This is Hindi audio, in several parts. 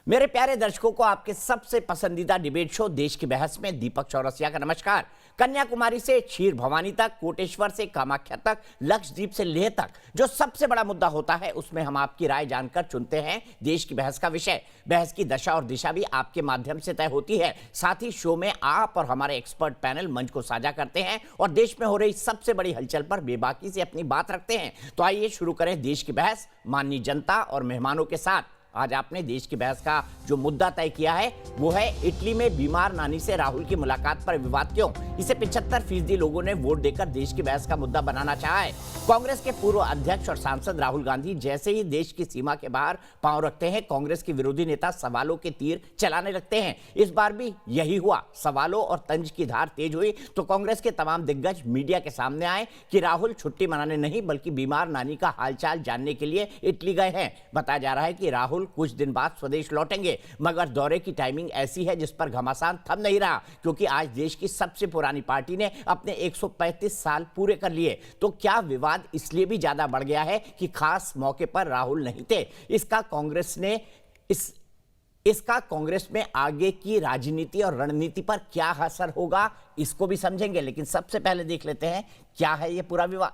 मेरे प्यारे दर्शकों को आपके सबसे पसंदीदा डिबेट शो देश की बहस में दीपक चौरसिया का नमस्कार। कन्याकुमारी से क्षीर भवानी तक, कोटेश्वर से कामाख्या तक, लक्षद्वीप से लेह तक जो सबसे बड़ा मुद्दा होता है उसमें हम आपकी राय जानकर चुनते हैं देश की बहस का विषय। बहस की दशा और दिशा भी आपके माध्यम से तय होती है। साथ ही शो में आप और हमारे एक्सपर्ट पैनल मंच को साझा करते हैं और देश में हो रही सबसे बड़ी हलचल पर बेबाकी से अपनी बात रखते हैं। तो आइए शुरू करें देश की बहस माननीय जनता और मेहमानों के साथ। आज आपने देश की बहस का जो मुद्दा तय किया है वो है इटली में बीमार नानी से राहुल की मुलाकात पर विवाद क्यों। इसे 75% लोगों ने वोट देकर देश की बहस का मुद्दा बनाना चाहा है। कांग्रेस के पूर्व अध्यक्ष और सांसद राहुल गांधी जैसे ही देश की सीमा के बाहर पांव रखते हैं, कांग्रेस के विरोधी नेता सवालों के तीर चलाने लगते हैं। इस बार भी यही हुआ। सवालों और तंज की धार तेज हुई तो कांग्रेस के तमाम दिग्गज मीडिया के सामने आए कि राहुल छुट्टी मनाने नहीं बल्कि बीमार नानी का हालचाल जानने के लिए इटली गए हैं। बताया जा रहा है कि राहुल कुछ दिन बाद स्वदेश लौटेंगे, मगर दौरे की टाइमिंग ऐसी है जिस पर घमासान थम नहीं रहा, क्योंकि आज देश की सबसे पुरानी पार्टी ने अपने 135 साल पूरे कर लिए। तो क्या विवाद इसलिए भी ज्यादा बढ़ गया है कि खास मौके पर राहुल नहीं थे? इसका कांग्रेस में आगे की राजनीति और रणनीति पर क्या असर होगा, इसको भी समझेंगे। लेकिन सबसे पहले देख लेते हैं क्या है यह पूरा विवाद।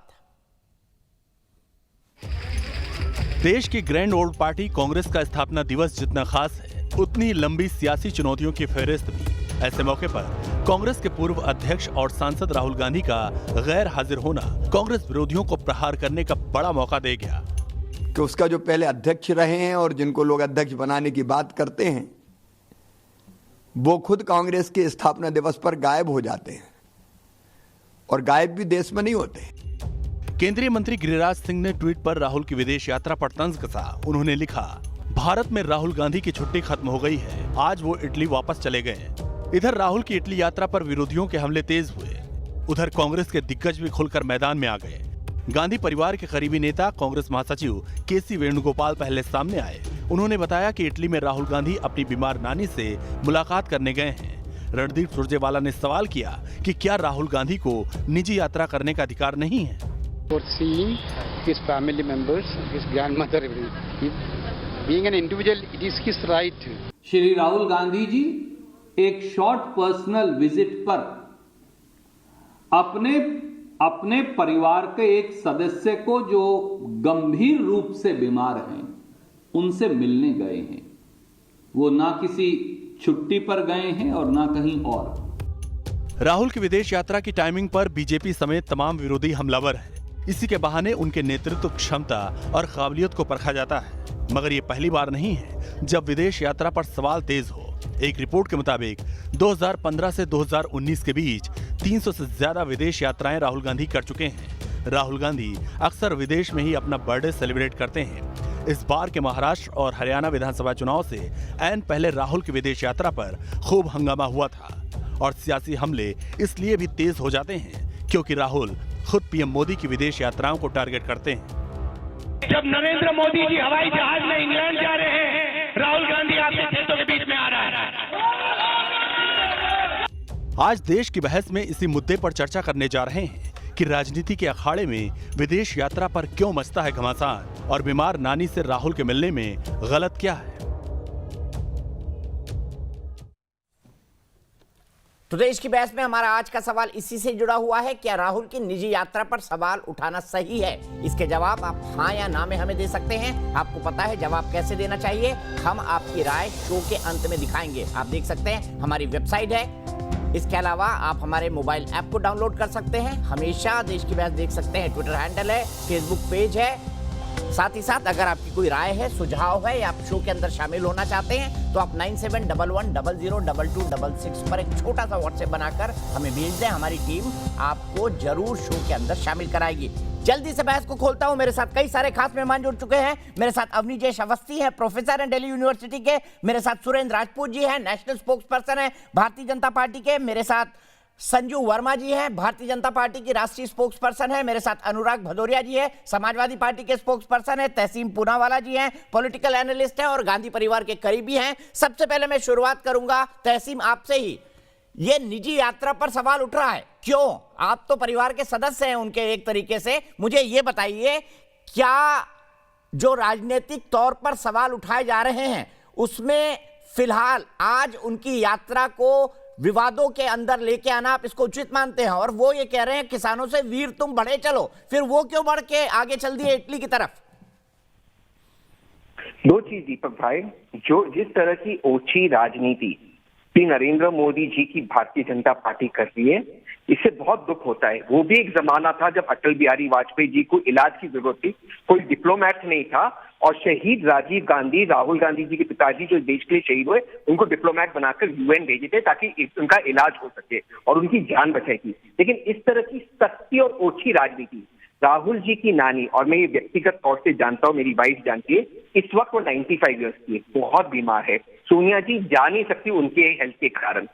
देश की ग्रैंड ओल्ड पार्टी कांग्रेस का स्थापना दिवस जितना खास है उतनी लंबी सियासी चुनौतियों की फहरिस्त भी। ऐसे मौके पर कांग्रेस के पूर्व अध्यक्ष और सांसद राहुल गांधी का गैर हाजिर होना कांग्रेस विरोधियों को प्रहार करने का बड़ा मौका दे गया। कि उसका जो पहले अध्यक्ष रहे हैं और जिनको लोग अध्यक्ष बनाने की बात करते हैं वो खुद कांग्रेस के स्थापना दिवस पर गायब हो जाते हैं, और गायब भी देश में नहीं होते। केंद्रीय मंत्री गिरिराज सिंह ने ट्वीट पर राहुल की विदेश यात्रा पर तंज कसा। उन्होंने लिखा, भारत में राहुल गांधी की छुट्टी खत्म हो गई है, आज वो इटली वापस चले गए। इधर राहुल की इटली यात्रा पर विरोधियों के हमले तेज हुए, उधर कांग्रेस के दिग्गज भी खुलकर मैदान में आ गए। गांधी परिवार के करीबी नेता कांग्रेस महासचिव केसी वेणुगोपाल पहले सामने आए। उन्होंने बताया कि इटली में राहुल गांधी अपनी बीमार नानी से मुलाकात करने गए हैं। रणदीप सुरजेवाला ने सवाल किया कि क्या राहुल गांधी को निजी यात्रा करने का अधिकार नहीं है? For seeing his family members, his grandmother, being an individual, it is his right. Shri Rahul Gandhi ji एक शॉर्ट पर्सनल विजिट पर अपने परिवार के एक सदस्य को जो गंभीर रूप से बीमार हैं उनसे मिलने गए हैं। वो ना किसी छुट्टी पर गए हैं और ना कहीं और। राहुल की विदेश यात्रा की टाइमिंग पर बीजेपी समेत तमाम विरोधी हमलावर हैं। इसी के बहाने उनके नेतृत्व क्षमता और काबिलियत को परखा जाता है, मगर ये पहली बार नहीं है जब विदेश यात्रा पर सवाल तेज हो। एक रिपोर्ट के मुताबिक 2015 से 2019 के बीच 300 से ज्यादा विदेश यात्राएं राहुल गांधी कर चुके हैं। राहुल गांधी अक्सर विदेश में ही अपना बर्थडे सेलिब्रेट करते हैं। इस बार के महाराष्ट्र और हरियाणा विधानसभा चुनाव से ऐन पहले राहुल की विदेश यात्रा पर खूब हंगामा हुआ था, और सियासी हमले इसलिए भी तेज हो जाते हैं क्योंकि राहुल खुद पीएम मोदी की विदेश यात्राओं को टारगेट करते हैं। जब नरेंद्र मोदी जी हवाई जहाज में इंग्लैंड जा रहे हैं, राहुल गांधी आपके खेतों के बीच में आ रहा है। आज देश की बहस में इसी मुद्दे पर चर्चा करने जा रहे हैं कि राजनीति के अखाड़े में विदेश यात्रा पर क्यों मचता है घमासान, और बीमार नानी से राहुल के मिलने में गलत क्या है। तो देश की बहस में हमारा आज का सवाल इसी से जुड़ा हुआ है, क्या राहुल की निजी यात्रा पर सवाल उठाना सही है? इसके जवाब आप हाँ या ना में हमें दे सकते हैं। आपको पता है जवाब कैसे देना चाहिए? हम आपकी राय शो के अंत में दिखाएंगे। आप देख सकते हैं हमारी वेबसाइट है। इसके अलावा आप हमारे मोबाइल ऐप को डाउनलोड कर सकते हैं। हमेशा देश की बहस देख सकते हैं। ट्विटर हैंडल है, फेसबुक पेज है। साथ ही साथ अगर आपकी कोई राय है, सुझाव है या आप शो के अंदर शामिल होना चाहते हैं तो आप 9711002266 पर एक छोटा सा व्हाट्सएप बनाकर हमें भेज दें। हमारी टीम आपको जरूर शो के अंदर शामिल कराएगी। जल्दी से बहस को खोलता हूं। मेरे साथ कई सारे खास मेहमान जुड़ चुके हैं। मेरे साथ अवनीजेश अवस्थी है, प्रोफेसर हैं दिल्ली यूनिवर्सिटी के। मेरे साथ सुरेंद्र राजपूत जी हैं, नेशनल स्पोक्स पर्सन है भारतीय जनता पार्टी के। मेरे साथ संजू वर्मा जी हैं, भारतीय जनता पार्टी की राष्ट्रीय स्पोक्स पर्सन है। मेरे साथ अनुराग भदौरिया जी है, समाजवादी पार्टी के स्पोक्स पर्सन है। तहसीम पूनावाला जी हैं, पॉलिटिकल एनालिस्ट हैं और गांधी परिवार के करीबी हैं। सबसे पहले मैं शुरुआत करूंगा तहसीम आपसे ही। ये निजी यात्रा पर सवाल उठ रहा है, क्यों? आप तो परिवार के सदस्य हैं उनके एक तरीके से। मुझे ये बताइए, क्या जो राजनीतिक तौर पर सवाल उठाए जा रहे हैं उसमें फिलहाल आज उनकी यात्रा को विवादों के अंदर लेके आना आप इसको उचित मानते हैं? और वो ये कह रहे हैं किसानों से वीर तुम बढ़े चलो, फिर वो क्यों बढ़ के आगे चल दिए इटली की तरफ? दो चीज दीपक भाई, जो जिस तरह की ओछी राजनीति नरेंद्र मोदी जी की भारतीय जनता पार्टी कर रही है, इससे बहुत दुख होता है। वो भी एक जमाना था जब अटल बिहारी वाजपेयी जी को इलाज की जरूरत थी, कोई डिप्लोमैट नहीं था, और शहीद राजीव गांधी, राहुल गांधी जी के पिताजी जो देश के लिए शहीद हुए, उनको डिप्लोमैट बनाकर यूएन भेजे थे ताकि उनका इलाज हो सके और उनकी जान बचेगी। लेकिन इस तरह की सस्ती और ओछी राजनीति, राहुल जी की नानी, और मैं ये व्यक्तिगत तौर से जानता हूं, मेरी वाइफ जानती है, इस वक्त वो 95 ईयर्स की है, बहुत बीमार है। सोनिया जी जा नहीं सकती उनके हेल्थ के कारण।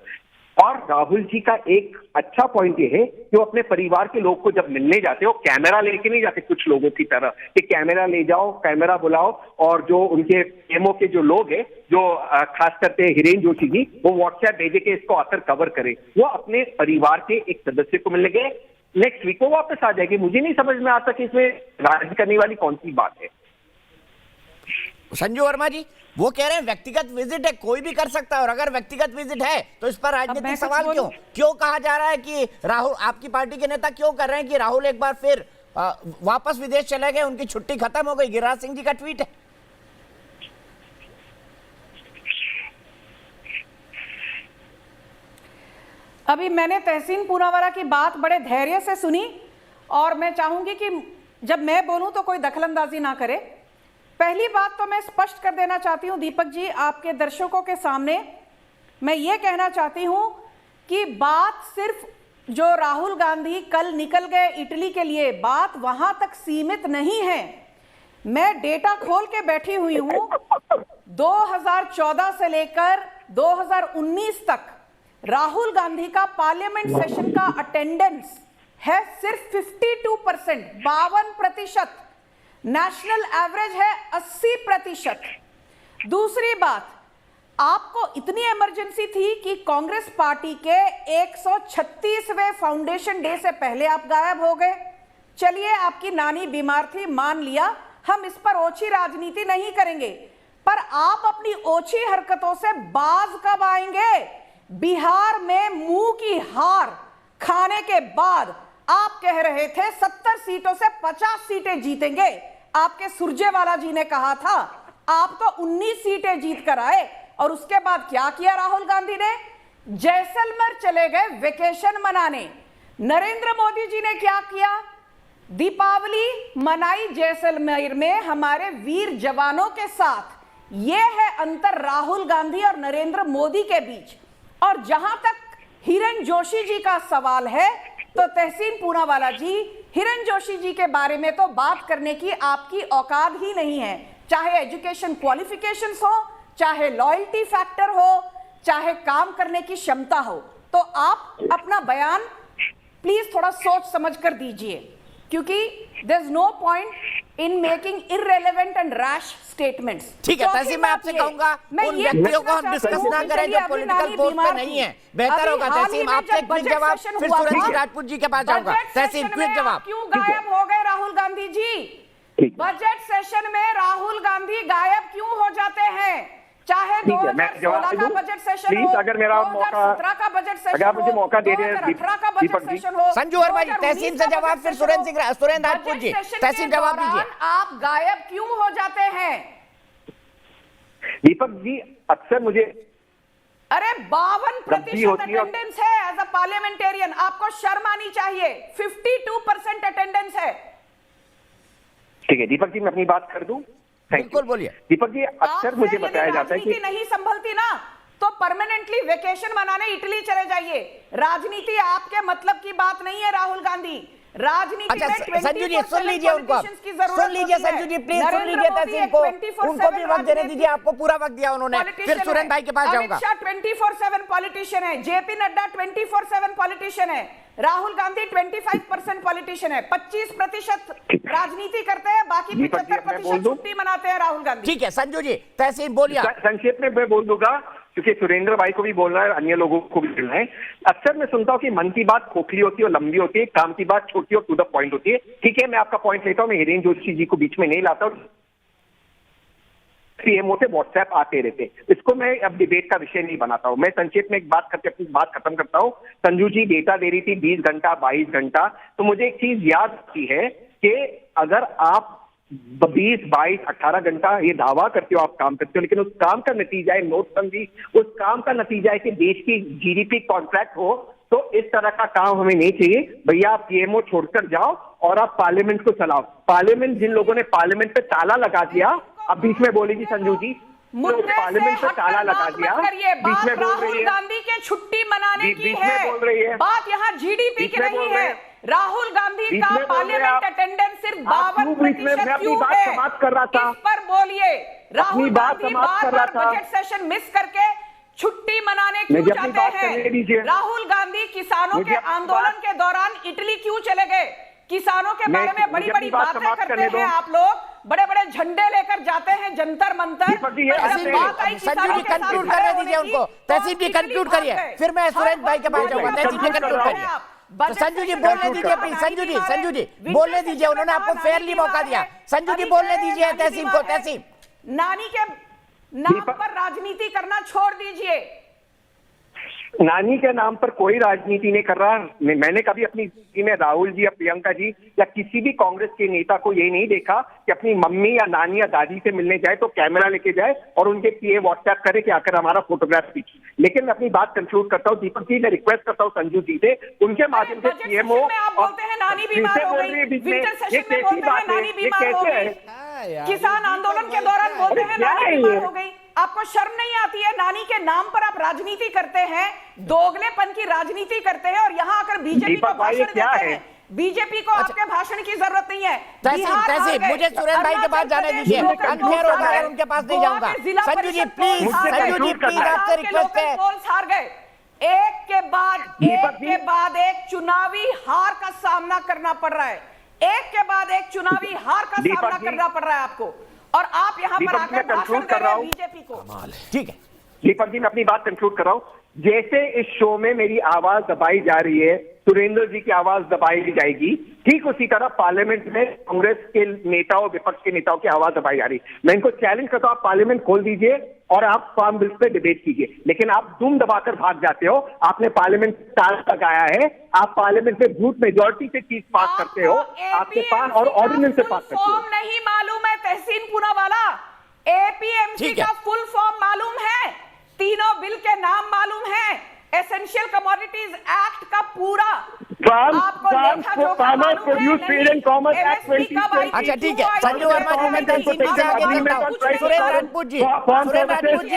और राहुल जी का एक अच्छा पॉइंट ये है कि वो अपने परिवार के लोग को जब मिलने जाते हो, कैमरा लेके नहीं जाते कुछ लोगों की तरह कि कैमरा ले जाओ, कैमरा बुलाओ, और जो उनके एमओ के जो लोग हैं, जो खास करके हिरेन जोशी जी, वो व्हाट्सएप भेजे के इसको आकर कवर करे। वो अपने परिवार के एक सदस्य को मिलने गए, नेक्स्ट वीक वो वापस आ जाएगी। मुझे नहीं समझ में आता कि इसमें राजनीति करने वाली कौन सी बात है। संजू वर्मा जी, वो कह रहे हैं व्यक्तिगत विजिट है, कोई भी कर सकता है, और अगर व्यक्तिगत विजिट है तो इस पर राजनीतिक सवाल क्यों कहा जा रहा है कि राहुल, आपकी पार्टी के नेता क्यों कर रहे हैं कि राहुल एक बार फिर वापस विदेश चले गए, उनकी छुट्टी खत्म हो गई? गिरिराज सिंह जी का ट्वीट है। अभी मैंने तहसीन पूनावाला की बात बड़े धैर्य से सुनी, और मैं चाहूंगी कि जब मैं बोलूं तो कोई दखलंदाजी ना करे। पहली बात तो मैं स्पष्ट कर देना चाहती हूं दीपक जी, आपके दर्शकों के सामने मैं ये कहना चाहती हूं कि बात सिर्फ जो राहुल गांधी कल निकल गए इटली के लिए, बात वहां तक सीमित नहीं है। मैं डेटा खोल के बैठी हुई हूं, 2014 से लेकर 2019 तक राहुल गांधी का पार्लियामेंट सेशन का अटेंडेंस है सिर्फ 52%, 52%। नेशनल एवरेज है 80%। दूसरी बात, आपको इतनी इमरजेंसी थी कि कांग्रेस पार्टी के 136वें फाउंडेशन डे से पहले आप गायब हो गए। चलिए, आपकी नानी बीमार थी, मान लिया, हम इस पर ओछी राजनीति नहीं करेंगे, पर आप अपनी ओछी हरकतों से बाज कब आएंगे? बिहार में मुंह की हार खाने के बाद आप कह रहे थे 70 सीटों से 50 सीटें जीतेंगे। आपके सुरजेवाला जी ने कहा था, आप तो 19 सीटें जीत कर आए, और उसके बाद क्या किया राहुल गांधी ने? जैसलमेर चले गए वेकेशन मनाने। नरेंद्र मोदी जी ने क्या किया? दीपावली मनाई जैसलमेर में हमारे वीर जवानों के साथ। यह है अंतर राहुल गांधी और नरेंद्र मोदी के बीच। और जहां तक हिरेन जोशी जी का सवाल है, तो तहसीन पूनावाला जी, हिरेन जोशी जी के बारे में तो बात करने की आपकी औकात ही नहीं है। चाहे एजुकेशन क्वालिफिकेशंस हो, चाहे लॉयल्टी फैक्टर हो, चाहे काम करने की क्षमता हो, तो आप अपना बयान प्लीज थोड़ा सोच समझ कर दीजिए, क्योंकि there is no point in making irrelevant and rash statements. ठीक है तहसीन, मैं आपसे कहूंगा उन व्यक्तियों को हम डिस्कस ना करें जो पॉलिटिकल पोस्ट पे नहीं है। बेहतर होगा तहसीन, आपसे क्विक जवाब, फिर सुरेंद्र राजपूत जी के पास जाऊंगा। तहसीन, क्विक जवाब। क्यों गायब हो गए राहुल गांधी जी? बजट सेशन में राहुल गांधी गायब क्यों हो जाते हैं? चाहे 2016 का बजट सेशन हो, अगर मेरा 2017 का बजट सेशन अगर आप मुझे मौका दे रहे हैं 2018 का बजट सेशन हो, संजू वर्मा जी, तहसीन से जवाब, फिर सुरेंद्र राजपूत जी, तहसीन जवाब दीजिए। आप गायब क्यों हो जाते हैं? दीपक जी, अक्सर मुझे अरे 52% अटेंडेंस है एज अ पार्लियामेंटेरियन, आपको शर्म आनी चाहिए। 52% अटेंडेंस है। ठीक है दीपक जी, मैं अपनी बात कर दूं? बिल्कुल बोलिए। दीपक जी, अक्सर मुझे बताया जाता है कि नहीं संभलती ना, तो परमानेंटली वेकेशन मनाने इटली चले जाइए। राजनीति आपके मतलब की बात नहीं है राहुल गांधी। राजनीति में संजू जी सुन लीजिए, उनको सुन लीजिए। संजू जी प्लीज सुन लीजिए तहसीन को, उनको भी वक्त देने दीजिए। आपको पूरा वक्त दिया उन्होंने। फिर सुरेंद्र भाई के पास जाऊंगा। अमित शाह 24/7 पॉलिटिशियन है, जेपी नड्डा 24/7 पॉलिटिशियन है, राहुल गांधी 25% पॉलिटिशियन है। 25% राजनीति करते हैं, बाकी 75% छुट्टी मनाते हैं राहुल गांधी। ठीक है संजू जी, तहसीन बोलिए। संक्षेप में मैं बोल दूंगा, क्योंकि सुरेंद्र भाई को भी बोलना है, अन्य लोगों को भी बोलना है। अक्सर मैं सुनता हूं कि मन की बात खोखली होती है और लंबी होती है, काम की बात छोटी और टू द पॉइंट होती है। ठीक है, मैं आपका पॉइंट लेता हूं, मैं हिरेन जोशी जी को बीच में नहीं लाता हूं। पीएमओ से व्हाट्सएप आते रहते। इसको मैं अब डिबेट का विषय नहीं बनाता हूं। मैं संक्षेप में एक बात करके अपनी बात खत्म करता हूं। संजू जी डेटा दे रही थी 20 घंटा 22 घंटा, तो मुझे एक चीज याद आती है कि अगर आप 20, 22, 18 घंटा ये दावा करते हो आप काम करते हो, लेकिन उस काम का नतीजा है नोटबंदी, उस काम का नतीजा है कि देश की जीडीपी कॉन्ट्रैक्ट हो, तो इस तरह का काम हमें नहीं चाहिए। भैया आप पीएमओ छोड़कर जाओ और आप पार्लियामेंट को चलाओ। पार्लियामेंट, जिन लोगों ने पार्लियामेंट पे ताला लगा दिया, अब बीच में बोलेगी संजू जी, पार्लियामेंट पे ताला लगा दिया, बीच में बोल रही है गांधी के छुट्टी मनाने की बीच में बोल रही है बात, यहाँ जीडीपी की नहीं है। राहुल गांधी का पार्लियामेंट अटेंडेंस सिर्फ 52% क्यों है? समाप्त कर रहा था, इस पर बोलिए। राहुल गांधी समाप्त कर रहा था, बजट सेशन मिस करके छुट्टी मनाने क्यों चाहते हैं? राहुल गांधी किसानों के आंदोलन के दौरान इटली क्यों चले गए? किसानों के बारे में बड़ी बड़ी बातें करते हैं आप लोग, बड़े बड़े झंडे लेकर जाते हैं जंतर मंतर। संजू जी कंक्लूड करने दीजिए उनको। तहसीन जी कंक्लूड करिए, फिर मैं सुरेंद्र भाई के पास जाऊंगा। तहसीन जी कंक्लूड करिए। तो संजू जी बोलने दीजिए प्लीज। संजू जी बोलने दीजिए, उन्होंने आपको फेयरली मौका दिया। संजू जी बोलने दीजिए तहसीन को। तहसीन, नानी के नाम पर राजनीति करना छोड़ दीजिए। नानी के नाम पर कोई राजनीति नहीं कर रहा। मैंने कभी अपनी जिंदगी में राहुल जी या प्रियंका जी या किसी भी कांग्रेस के नेता को ये नहीं देखा कि अपनी मम्मी या नानी या दादी से मिलने जाए तो कैमरा लेके जाए और उनके पीए व्हाट्सएप करे कि आकर हमारा फोटोग्राफ खींच। लेकिन मैं अपनी बात कंक्लूड करता हूँ। दीपक जी, मैं रिक्वेस्ट करता हूँ संजू जी से, उनके माध्यम से पीएमओ किसान आंदोलन के दौरान बोलते हैं नानी बीमार हो गई। आपको शर्म नहीं आती है? नानी के नाम पर आप राजनीति करते हैं, दोगलेपन की राजनीति करते हैं और यहाँ आकर बीजेपी को भाषण देते हैं। बीजेपी को आपके भाषण की जरूरत नहीं है। तहसीन, मुझे सुरेंद्र भाई के पास जाने दीजिए। अनफेयर होगा अगर उनके पास नहीं जाऊंगा। संजू जी प्लीज आपसे रिक्वेस्ट है। हार गए, एक के बाद एक चुनावी हार का सामना करना पड़ रहा है। एक के बाद एक चुनावी हार का सामना करना पड़ रहा है आपको, और आप यहाँ पर आकर भाषण दे रहे हैं बीजेपी को। ठीक है दीपक जी, मैं अपनी बात कंक्लूड कर रहा हूँ। जैसे इस शो में मेरी आवाज दबाई जा रही है, सुरेंद्र जी की आवाज दबाई जाएगी, ठीक उसी तरह पार्लियामेंट में कांग्रेस के नेताओं, विपक्ष के नेताओं की आवाज दबाई जा रही। मैं इनको चैलेंज करता हूं, आप पार्लियामेंट खोल दीजिए और आप फार्म बिल्स पे डिबेट कीजिए। लेकिन आप दुम दबाकर भाग जाते हो। आपने पार्लियामेंट ताला लगाया है, आप पार्लियामेंट में वोट मेजोरिटी से चीज पास करते हो, आपके पास और ऑर्डिनेंस से पास करते हो। फॉर्म नहीं मालूम है तहसीन पूनावाला, एपीएमसी का फुल फॉर्म मालूम है, तीनों बिल के नाम मालूम है, एसेंशियल कमोडिटीज एक्ट का पूरा अच्छा ठीक है। संजू वर्मा जी, मैं तहसीन जी से आगे चलता हूं। सुरेंद्र राजपूत जी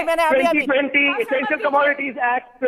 मैंने अभी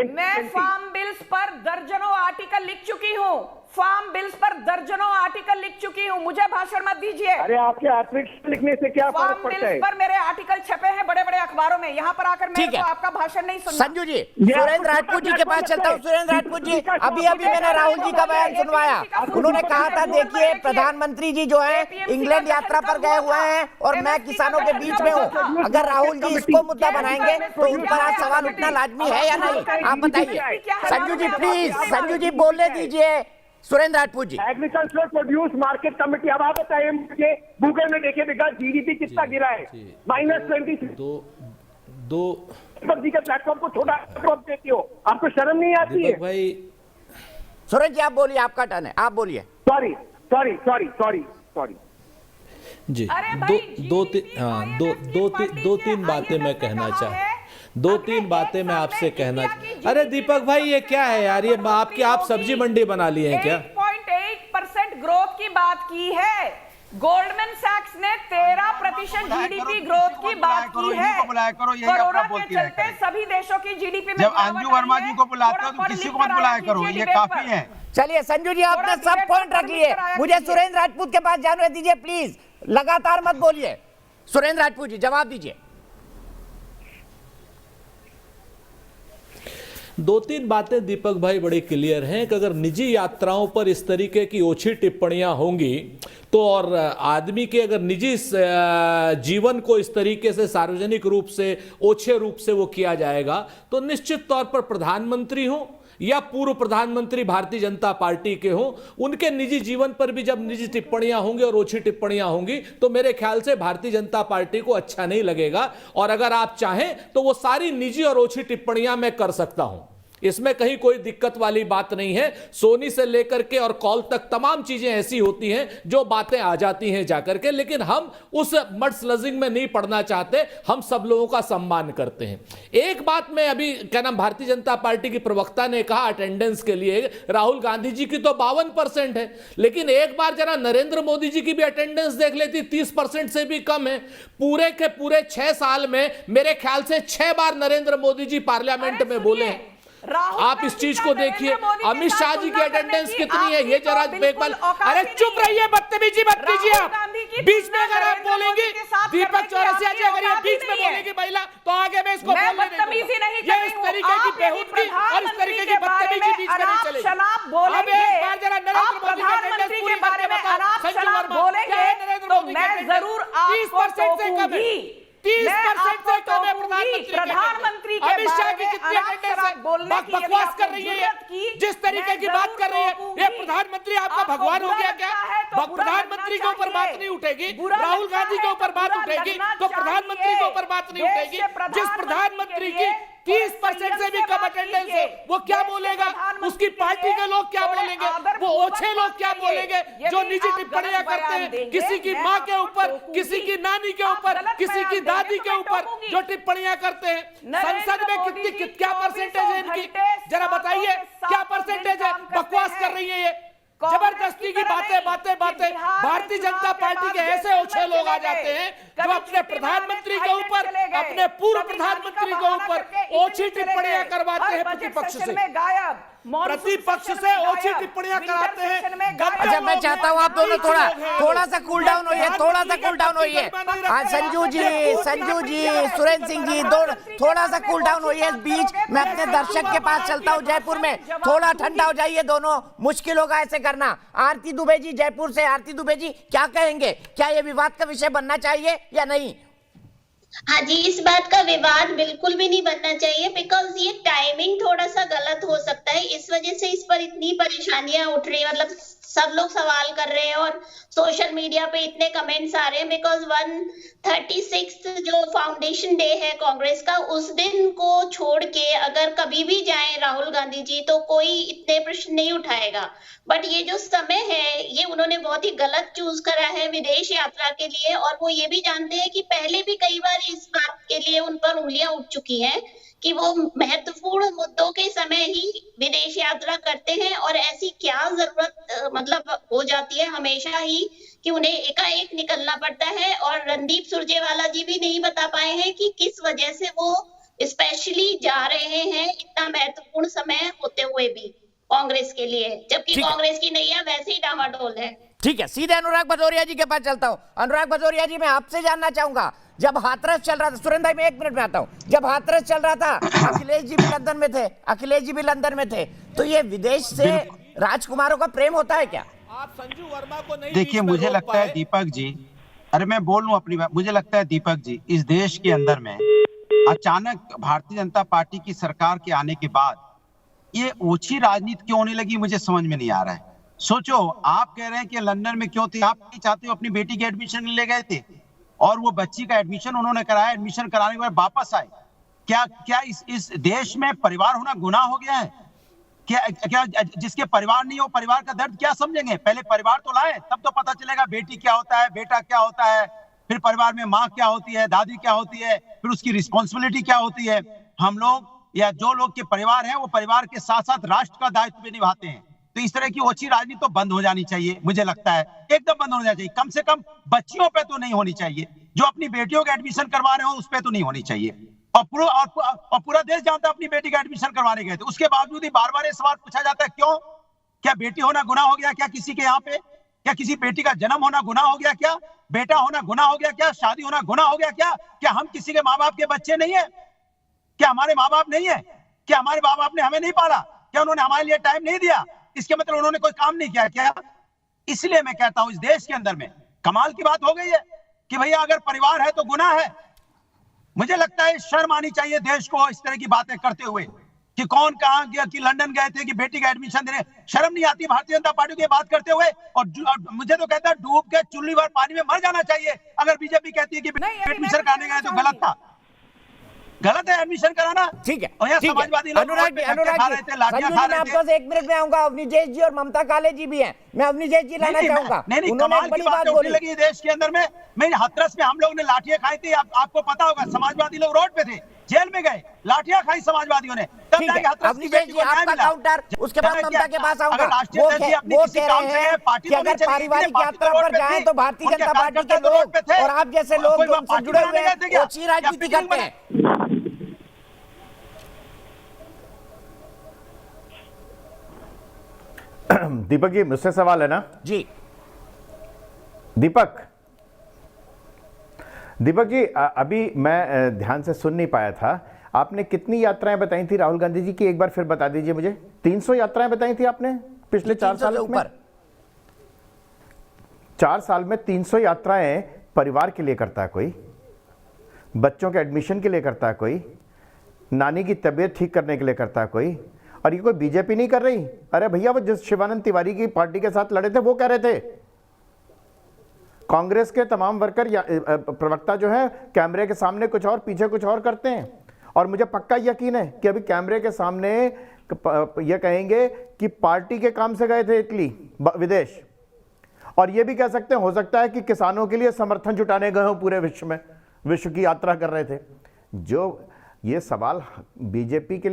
मैं फार्म बिल्स पर दर्जनों आर्टिकल लिख चुकी हूँ। फार्म बिल्स पर दर्जनों आर्टिकल लिख चुकी हूँ, मुझे भाषण मत दीजिए। अरे आपके आर्टिकल लिखने से क्या फर्क पड़ता है? पर मेरे आर्टिकल छपे हैं बड़े बड़े अखबारों में, यहाँ पर आकर मैं आपका भाषण नहीं सुनना। संजू जी, सुरेंद्र राजपूत जी के पास चलता हूँ। सुरेंद्र राजपूत जी, अभी मैंने राहुल जी का बयान सुनवाया। उन्होंने कहा था देखिए प्रधानमंत्री जी जो है इंग्लैंड यात्रा पर गए हुए हैं और मैं किसानों के बीच में हूँ। अगर राहुल जी इसको मुद्दा बनाएंगे तो उन पर आज सवाल उठना लाजमी है या नहीं, आप बताइए। संजू जी प्लीज, संजू जी बोलने दीजिए। Surendra Rajput ji, agriculture produce market committee, अब आप बताइए मुझे, गूगल में देखिए बिकॉज जीडीपी कितना गिरा है, -20। दीपक जी के प्लेटफॉर्म को छोटा देती हो, आपको शर्म नहीं आती है? भाई सुरेंद्र जी आप बोलिए, आपका टर्न है, आप बोलिए। सॉरी जी, दो तीन बातें मैं कहना चाहता, दो तीन बातें मैं आपसे कहना। अरे दीपक भाई ये क्या है यार, ये आप सब्जी मंडी बना लिए हैं क्या? 8.8% ग्रोथ की बात की है। गोल्डमैन सैक्स ने 13% जीडीपी ग्रोथ की बात की है। कोरोना के चलते सभी देशों की जीडीपी में, जब अंजू वर्मा जी को बुलाते हो तो किसी को मत बुलाया करो, ये काफी है। चलिए संजू जी आपने सब पॉइंट रख लिए, मुझे सुरेंद्र राजपूत के पास जाने दीजिए प्लीज, लगातार मत बोलिए। सुरेंद्र राजपूत जी जवाब दीजिए। दो तीन बातें दीपक भाई बड़ी क्लियर हैं कि अगर निजी यात्राओं पर इस तरीके की ओछी टिप्पणियां होंगी तो, और आदमी के अगर निजी जीवन को इस तरीके से सार्वजनिक रूप से ओछे रूप से वो किया जाएगा, तो निश्चित तौर पर प्रधानमंत्री हो या पूर्व प्रधानमंत्री भारतीय जनता पार्टी के हों, उनके निजी जीवन पर भी जब निजी टिप्पणियां होंगी और ओछी टिप्पणियां होंगी तो मेरे ख्याल से भारतीय जनता पार्टी को अच्छा नहीं लगेगा। और अगर आप चाहें तो वो सारी निजी और ओछी टिप्पणियां मैं कर सकता हूं, इसमें कहीं कोई दिक्कत वाली बात नहीं है। सोनी से लेकर के और कॉल तक तमाम चीजें ऐसी होती हैं जो बातें आ जाती हैं जाकर के, लेकिन हम उस मडस्लजिंग में नहीं पड़ना चाहते, हम सब लोगों का सम्मान करते हैं। एक बात मैं अभी क्या नाम भारतीय जनता पार्टी की प्रवक्ता ने कहा अटेंडेंस के लिए राहुल गांधी जी की तो 52% है, लेकिन एक बार जरा नरेंद्र मोदी जी की भी अटेंडेंस देख लेती, 30% से भी कम है। पूरे के पूरे 6 साल में मेरे ख्याल से 6 बार नरेंद्र मोदी जी पार्लियामेंट में बोले हैं। आप इस चीज को देखिए, अमित शाह जी की अटेंडेंस कितनी है ये जरा बेकल। अरे चुप रहिए, बदतमीजी मत कीजिए आप। बीच में अगर आप बोलेंगे दीपक चौरसिया जी, अगर ये बीच में बोलेगी महिला तो आगे मैं इसको बोलने नहीं दूंगा। ये इस तरीके की बेहूदगी और इस तरीके की बदतमीजी बीच में नहीं चलेगी। अब एक बार जरा नरेंद्र मोदी की अटेंडेंस पूरी करके बताओ संजू वर्मा, क्या है नरेंद्र मोदी की अटेंडेंस? 30% से कम है, 30% से कम है प्रधानमंत्री के। अमित शाह की कितनी अटेंडेंस है? बकवास कर रही है ये, जिस तरीके की बात कर रही है ये। प्रधानमंत्री आपका भगवान हो गया क्या? प्रधानमंत्री के ऊपर बात नहीं उठेगी, राहुल गांधी के ऊपर बात उठेगी तो प्रधानमंत्री के ऊपर बात नहीं उठेगी। जिस प्रधानमंत्री की 30% से भी कम अटेंडेंस है वो क्या बोलेगा? उसकी पार्टी के लोग क्या बोलेंगे? वो ओछे लोग क्या बोलेंगे जो निजी टिप्पणियां करते हैं किसी की मां के ऊपर, किसी की नानी के ऊपर, किसी की दादी के ऊपर जो टिप्पणियां करते हैं? संसद में कितनी क्या परसेंटेज है इनकी? जरा बताइए क्या परसेंटेज है? बकवास कर रही है ये, जबरदस्ती की बातें। भारतीय जनता पार्टी के ऐसे ओछे लोग आ जाते हैं जो अपने प्रधानमंत्री के ऊपर, अपने पूर्व प्रधानमंत्री के ऊपर ओछी टिप्पणियां करवाते हैं प्रतिपक्ष से, प्रतिपक्ष से ओछी टिप्पणियां कराते हैं। अच्छा, मैं चाहता हूं आप दोनों थोड़ा सा कूल डाउन होइए, थोड़ा सा कूल डाउन होइए। हाँ संजू जी, सुरेंद्र सिंह जी, थोड़ा सा कूल डाउन होइए। इस बीच मैं अपने दर्शक के पास चलता हूं जयपुर में, थोड़ा ठंडा हो जाइए दोनों, मुश्किल होगा ऐसे करना। आरती दुबे जी जयपुर से, आरती दुबे जी क्या कहेंगे? क्या ये विवाद का विषय बनना चाहिए या नहीं? हाँ जी, इस बात का विवाद बिल्कुल भी नहीं बनना चाहिए, बिकॉज ये टाइमिंग थोड़ा सा गलत हो सकता है। इस वजह से इस पर इतनी परेशानियां उठ रही है, मतलब सब लोग सवाल कर रहे हैं और सोशल मीडिया पे इतने कमेंट्स आ रहे हैं। बिकॉज 136 जो फाउंडेशन डे है कांग्रेस का, उस दिन को छोड़ के अगर कभी भी जाएं राहुल गांधी जी तो कोई इतने प्रश्न नहीं उठाएगा। बट ये जो समय है ये उन्होंने बहुत ही गलत चूज करा है विदेश यात्रा के लिए, और वो ये भी जानते हैं कि पहले भी कई बार इस बात के लिए उन पर उंगलियां उठ चुकी हैं कि वो महत्वपूर्ण मुद्दों के समय ही विदेश यात्रा करते हैं, और ऐसी क्या जरूरत मतलब हो जाती है हमेशा ही कि उन्हें एकाएक निकलना पड़ता है। और रणदीप सुरजेवाला जी भी नहीं बता पाए हैं कि किस वजह से वो स्पेशली जा रहे हैं इतना महत्वपूर्ण समय होते हुए भी कांग्रेस के लिए, जबकि कांग्रेस की नैया वैसे ही डामाडोल है। ठीक है, सीधे अनुराग भदौरिया जी के पास चलता हूं। अनुराग भदौरिया जी, मैं आपसे जानना चाहूंगा, जब हाथरस चल रहा था, सुरेंद्र भाई मैं 1 मिनट में आता हूं, जब हाथरस चल रहा था अखिलेश जी भी लंदन में थे, तो ये विदेश से राजकुमारों का प्रेम होता है क्या? आप संजू वर्मा को नहीं, देखिए मुझे लगता है दीपक जी, अरे मैं बोल लूं अपनी बात, मुझे लगता है दीपक जी इस देश के अंदर में अचानक भारतीय जनता पार्टी की सरकार के आने के बाद ये ओछी राजनीति क्यों होने लगी, मुझे समझ में नहीं आ रहा है। सोचो, आप कह रहे हैं कि लंदन में क्यों थे, आप नहीं चाहते हो अपनी बेटी के एडमिशन ले गए थे और वो बच्ची का एडमिशन उन्होंने कराया, एडमिशन कराने के बाद वापस आए। क्या इस देश में परिवार होना गुनाह हो गया है क्या? जिसके परिवार नहीं हो, परिवार का दर्द क्या समझेंगे? पहले परिवार तो लाए, तब तो पता चलेगा बेटी क्या होता है, बेटा क्या होता है, फिर परिवार में माँ क्या होती है, दादी क्या होती है, फिर उसकी रिस्पॉन्सिबिलिटी क्या होती है। हम लोग या जो लोग के परिवार हैं वो परिवार के साथ साथ राष्ट्र का दायित्व भी निभाते हैं। तो इस तरह की ओछी राजनीति तो बंद हो जानी चाहिए, मुझे लगता है एकदम बंद होना चाहिए। कम से कम बच्चियों पे तो नहीं होनी चाहिए, जो अपनी बेटियों का एडमिशन करवा रहे हो उस पे तो नहीं होनी चाहिए। और पूरा देश जानता है अपनी बेटी का एडमिशन करवाने गए थे, उसके बावजूद ही बार बार ये सवाल पूछा जाता है क्यों? क्या बेटी होना गुनाह हो गया क्या किसी के यहाँ पे? क्या किसी बेटी का जन्म होना गुनाह हो गया क्या? बेटा होना गुनाह हो गया क्या? शादी होना गुनाह हो गया क्या? क्या हम किसी के माँ बाप के बच्चे नहीं है? क्या हमारे माँ बाप नहीं है? क्या हमारे माँ बाप ने हमें नहीं पाला? क्या उन्होंने हमारे लिए टाइम नहीं दिया? इसके मतलब उन्होंने कोई काम नहीं किया क्या? इसलिए मैं कहता हूं इस देश के अंदर में कमाल की बात हो गई है कि भैया अगर परिवार है तो गुनाह है। मुझे लगता है शर्म आनी चाहिए देश को इस तरह की बातें करते हुए। कि कौन कहाँ गया, कि लंदन गए थे, कि बेटी का एडमिशन देने। शर्म नहीं आती भारतीय जनता पार्टी को ये बात करते हुए? और मुझे तो कहता है डूब के चुल्ली भर पानी में मर जाना चाहिए अगर बीजेपी कहती है कि एडमिशन कराने गए तो गलत था। गलत है एडमिशन कराना। ठीक है, और यहाँ ठीक है। समाजवादी लोग अनुराग जी, लाठियां खा रहे आपको थे। एक मिनट में आऊंगा। अवनीश जी और ममता काले जी भी हैं, मैं अवनीश जी लाना चाहूंगा। नहीं, उन्होंने कमाल एक बड़ी की बात बातें बोली। उठने लगी देश के अंदर में। मैं हाथरस में हम लोग ने लाठियां खाई थी, आपको पता होगा। समाजवादी लोग रोड पे थे, जेल में गए, लाठियां खाई समाजवादियों ने, तब ठीक है, जाके हाथरस की अवनीश बेटी जी को न्याय आपका मिला। काउंटर, उसके बाद ममता के पास आऊंगा। अगर राष्ट्रीय वो अध्यक्ष अपनी वो किसी कह काम रहे से है, हैं पार्टी कि तो नहीं अगर चलेगी, पारिवारिक पार्टी तो यात्रा रोड पर पे जाएं थी। तो भारतीय उनके जनता पार्टी के कार्यकर्ता तो रोड पे लोग थे। और आप जैसे लोग कोई जो उनसे पार्टी जुड़े बनाने हुए हैं गए थे क्या? ओछी राजनीति या करते हैं। दीपक जी, मुझसे सवाल है ना? जी दीपक जी, अभी मैं ध्यान से सुन नहीं पाया था। आपने कितनी यात्राएं बताई थी राहुल गांधी जी की? एक बार फिर बता दीजिए मुझे। 300 यात्राएं बताई थी आपने पिछले 4 साल में? 4 साल में 300 यात्राएं परिवार के लिए करता है कोई, बच्चों के एडमिशन के लिए करता है कोई, नानी की तबीयत ठीक करने के लिए करता है कोई, और ये कोई बीजेपी नहीं कर रही। अरे भैया, वो जिस शिवानंद तिवारी की पार्टी के साथ लड़े थे वो कह रहे थे कांग्रेस के तमाम वर्कर या प्रवक्ता जो है कैमरे के सामने कुछ और, पीछे कुछ और करते हैं। और मुझे पक्का यकीन है कि अभी कैमरे के सामने ये कहेंगे कि पार्टी के काम से गए थे इटली, विदेश। और ये भी कह सकते हैं, हो सकता है कि किसानों के लिए समर्थन जुटाने गए हो पूरे विश्व में, विश्व की यात्रा कर रहे थे। जो ये सवाल बीजेपी के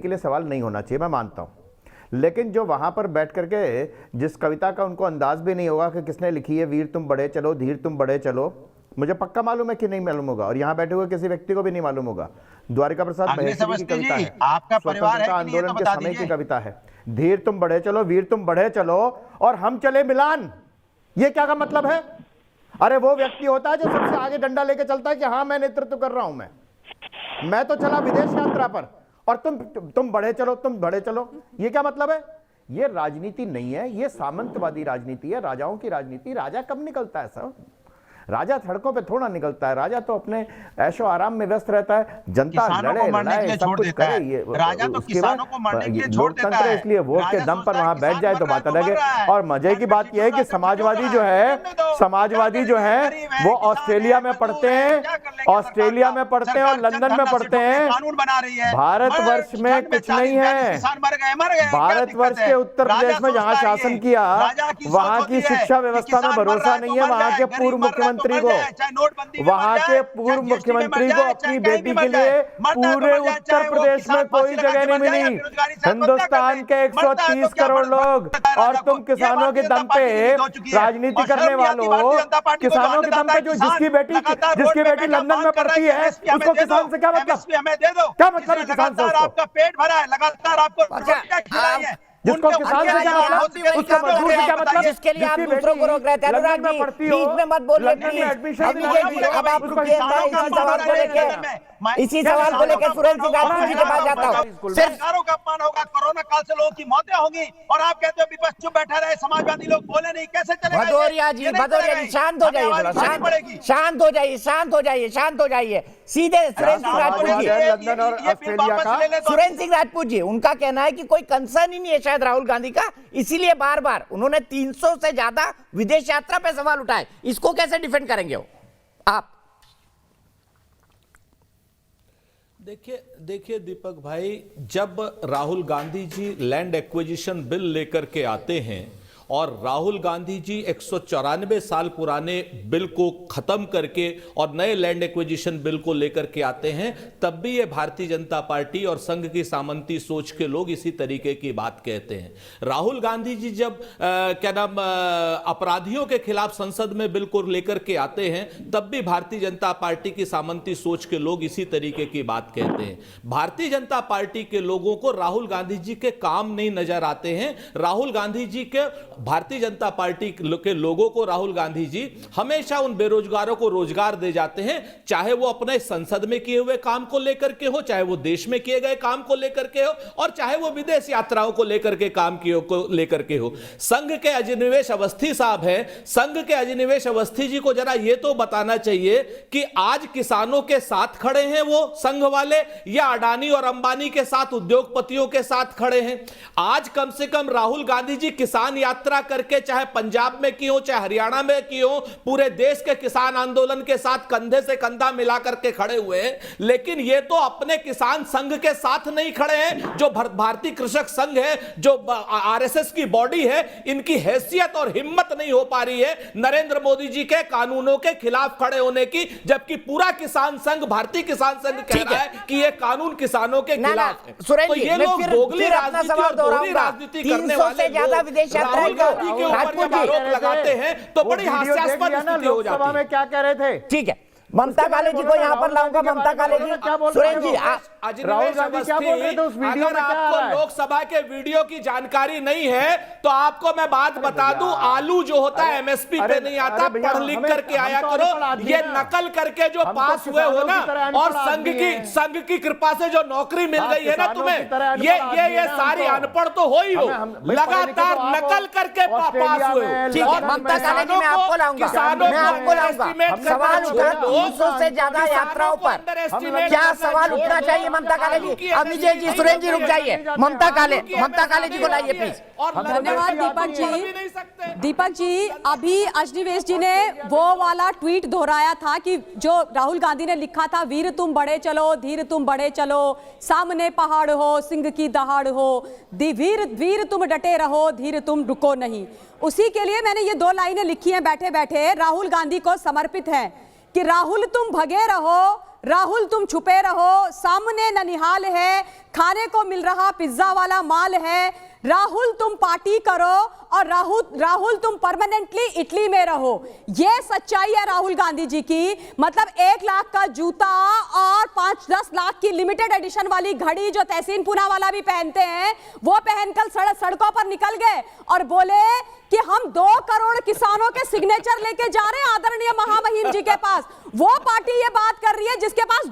लिए सवाल नहीं होना चाहिए, मैं मानता हूं। लेकिन जो वहां पर बैठ करके जिस कविता का उनको अंदाज भी नहीं होगा कि किसने लिखी है, वीर तुम बढ़े चलो, धीर तुम बढ़े चलो, मुझे पक्का मालूम है कि नहीं मालूम होगा, और यहां बैठे हुए किसी व्यक्ति को भी नहीं मालूम होगा। द्वारिका प्रसाद महेश्वरी की कविता है, आपका परिवार है आंदोलन के समय की कविता है। धीर तुम बढ़े चलो, वीर तुम बढ़े चलो, और हम चले मिलान। ये क्या का मतलब है? अरे वो व्यक्ति होता है जो सबसे आगे डंडा लेके चलता है कि हाँ मैं नेतृत्व कर रहा हूं, मैं तो चला विदेश यात्रा पर, और तुम बढ़े चलो, तुम बढ़े चलो। ये क्या मतलब है? ये राजनीति नहीं है, ये सामंतवादी राजनीति है, राजाओं की राजनीति। राजा कब निकलता है साहब? राजा सड़कों पे थोड़ा निकलता है। राजा तो अपने ऐशो आराम में व्यस्त रहता है। जनता लड़े लड़ाए सब कुछ करे, ये राजा तो किसानों को मरने के लिए छोड़ देता है। इसलिए वोट के दम पर वहां बैठ जाए तो बात अलग है। और मजे की बात यह है कि समाजवादी जो है वो ऑस्ट्रेलिया में पढ़ते हैं, और लंदन में पढ़ते हैं। भारतवर्ष में कुछ नहीं है। भारतवर्ष के उत्तर प्रदेश में जहां शासन किया, वहां की शिक्षा व्यवस्था में भरोसा नहीं है। वहां के पूर्व मुख्यमंत्री को अपनी बेटी के लिए पूरे उत्तर प्रदेश में कोई जगह नहीं मिली। हिंदुस्तान के 130 करोड़ लोग, और तुम किसानों के दम पे राजनीति करने वालों, किसानों के दम पे जो जिसकी बेटी लंदन में पढ़ती है, उसको किसान से क्या मतलब? क्या मतलब है किसान से? आपका पेट भरा है, लगातार आपको जिसको किसान से क्या मतलब? उसको मजदूर से क्या मतलब? जिसके लिए आप दूसरों को रोक रहे थे। अनुराग जी, बीच में मत बोलिए प्लीज। अब आप रुकिए, इसी सवाल को लेकर सुरेंद्र सिंह राजपूत जी के पास जाता हूँ। सरकारों का अपमान होगा, कोरोना काल से लोगों की मौतें होंगी, और आप कहते हो विपक्ष चुप बैठा रहे, समाजवादी लोग बोले नहीं, कैसे चलेगा? भदौरिया जी शांत हो जाइए, शांत हो जाइए। सीधे सुरेंद्र सिंह राजपूत जी, लंदन और ऑस्ट्रेलिया का सुरेंद्र सिंह राजपूत जी, उनका कहना है कि कोई कंसर्न ही नहीं है शायद राहुल गांधी का, इसीलिए बार बार उन्होंने 300 से ज्यादा विदेश यात्रा पे सवाल उठाए। इसको कैसे डिफेंड करेंगे वो आप? देखिए दीपक भाई, जब Rahul Gandhi ji land acquisition bill लेकर के आते हैं, और राहुल गांधी जी 194 साल पुराने बिल को खत्म करके और नए लैंड एक्विजिशन बिल को लेकर के आते हैं, तब भी ये भारतीय जनता पार्टी और संघ की सामंती सोच के लोग इसी तरीके की बात कहते हैं। राहुल गांधी जी जब अपराधियों के खिलाफ संसद में बिल को लेकर के आते हैं, तब भी भारतीय जनता पार्टी की सामंती सोच के लोग इसी तरीके की बात कहते हैं। भारतीय जनता पार्टी के लोगों को राहुल गांधी जी के काम नहीं नजर आते हैं। राहुल गांधी जी के भारतीय जनता पार्टी के लोगों को राहुल गांधी जी हमेशा उन बेरोजगारों को रोजगार दे जाते हैं, चाहे वो अपने संसद में किए हुए काम को लेकर के हो, चाहे वो देश में किए गए काम को लेकर के हो, और चाहे वो विदेश यात्राओं को लेकर के काम को लेकर के हो। संघ के अजिनिवेश अवस्थी साहब हैं, संघ के अजिनिवेश अवस्थी जी को जरा ये तो बताना चाहिए कि आज किसानों के साथ खड़े हैं वो संघ वाले, या अडानी और अंबानी के साथ, उद्योगपतियों के साथ खड़े हैं। आज कम से कम राहुल गांधी जी किसान यात्रा करके, चाहे पंजाब में की हो, चाहे हरियाणा में की हो, पूरे देश के किसान आंदोलन के साथ कंधे से कंधा मिला करके खड़े हुए हैं। लेकिन ये तो अपने किसान संघ के साथ नहीं खड़े हैं, जो भारतीय कृषक संघ है, जो आरएसएस की बॉडी है, इनकी हैसियत और हिम्मत नहीं हो पा रही है नरेंद्र मोदी जी के कानूनों के खिलाफ खड़े होने की, जबकि पूरा किसान संघ, भारतीय किसान संघ कह रहा है कि ये कानून किसानों के खिलाफ है। तो ये लोग दोगली राजनीति और दोहरी राजनीति करने वाले लोग राहुल गांधी के ऊपर जब आरोप लगाते हैं तो बड़ी हास्यास्पद स्थिति हो जाती है। में क्या कह रहे थे? ठीक है, ममता काले जी को यहाँ पर लाऊंगा। ममता काले जी, सुरेंद्र जी, राहुल गांधी क्या बोल रहे थे उस वीडियो में? क्या आपको लोकसभा के वीडियो की जानकारी नहीं है तो आपको मैं बात बता दूं, आलू जो होता है एमएसपी पे नहीं आता, पढ़ लिख करके आया करो। ये नकल करके जो पास हुए हो ना, और संघ की कृपा से जो नौकरी मिल गई है ना तुम्हें, ये सारी अनपढ़ तो हो ही हो, लगातार नकल करके पास हुए हो। ठीक है, ममता काले जी मैं आपको लाऊंगा, मैं आपको लाऊंगा। सवाल उठा 300 से ज्यादा यात्राओं पर क्या सवाल उठना चाहिए ममता काले जी? अब विजय जी, सुरेंद्र जी रुक जाइए, ममता काले जी को लाइए प्लीज। धन्यवाद दीपक जी। दीपक जी, अभी अजनिवेश जी ने वो वाला ट्वीट दोहराया था कि जो राहुल गांधी ने लिखा था, वीर तुम बढ़े चलो, धीर तुम बढ़े चलो, सामने पहाड़ हो, सिंह की दहाड़ हो, वीर तुम डटे रहो, धीर तुम रुको नहीं। उसी के लिए मैंने ये 2 लाइनें लिखी हैं बैठे बैठे, राहुल गांधी को समर्पित है कि राहुल तुम भगे रहो, राहुल तुम छुपे रहो, सामने ननिहाल है, खाने को मिल रहा पिज्जा वाला माल है, राहुल तुम पार्टी करो और राहुल तुम परमानेंटली इटली में रहो। ये सच्चाई है राहुल गांधी जी की। मतलब 1 लाख का जूता और 5-10 लाख की लिमिटेड एडिशन वाली घड़ी जो तहसीन पूना वाला भी पहनते हैं, वो पहनकर सड़कों पर निकल गए और बोले कि हम 2 करोड़ किसानों के सिग्नेचर लेके जा रहे हैं आदरणीय महामहिम जी के पास। वो पार्टी ये बात कर रही है जिसके पास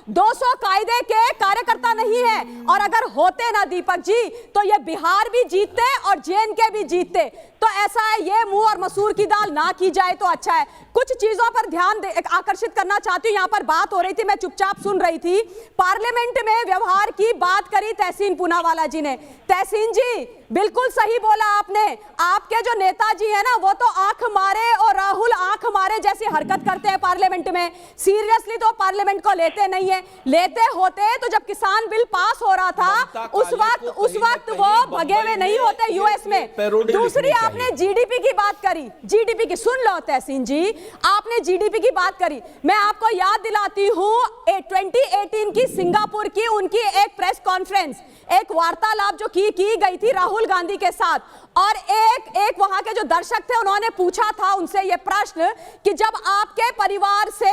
200 कायदे के कार्यकर्ता नहीं है। और अगर होते ना दीपक जी, तो ये बिहार भी जीतते और जे&के भी जीतते। तो ऐसा है, ये मुंह और मसूर की दाल ना की जाए तो अच्छा है। कुछ चीजों पर ध्यान आकर्षित करना चाहती हूँ। यहाँ पर बात हो रही थी, मैं चुपचाप सुन रही थी। पार्लियामेंट में व्यवहार की बात करी तहसीन पूनावाला जी ने। तहसीन जी, बिल्कुल सही बोला आपने। आपके जो नेताजी है ना, वो तो आंख मारे और राहुल आंख मारे जैसी हरकत करते हैं पार्लियामेंट में। सीरियसली तो पार्लियामेंट को लेते नहीं है। लेते होते तो जब किसान बिल पास हो रहा था उस वक्त वो भगे हुए नहीं होते यूएस में। दूसरी, आपने जीडीपी की बात करी, जीडीपी की सुन लो तहसीन जी, आपने जीडीपी की बात करी। मैं आपको याद दिलाती हूं 2018 की सिंगापुर की उनकी एक प्रेस कॉन्फ्रेंस, एक वार्तालाप जो की गई थी राहुल गांधी के साथ। और एक वहां के जो दर्शक थे, उन्होंने पूछा था उनसे यह प्रश्न कि जब आपके परिवार से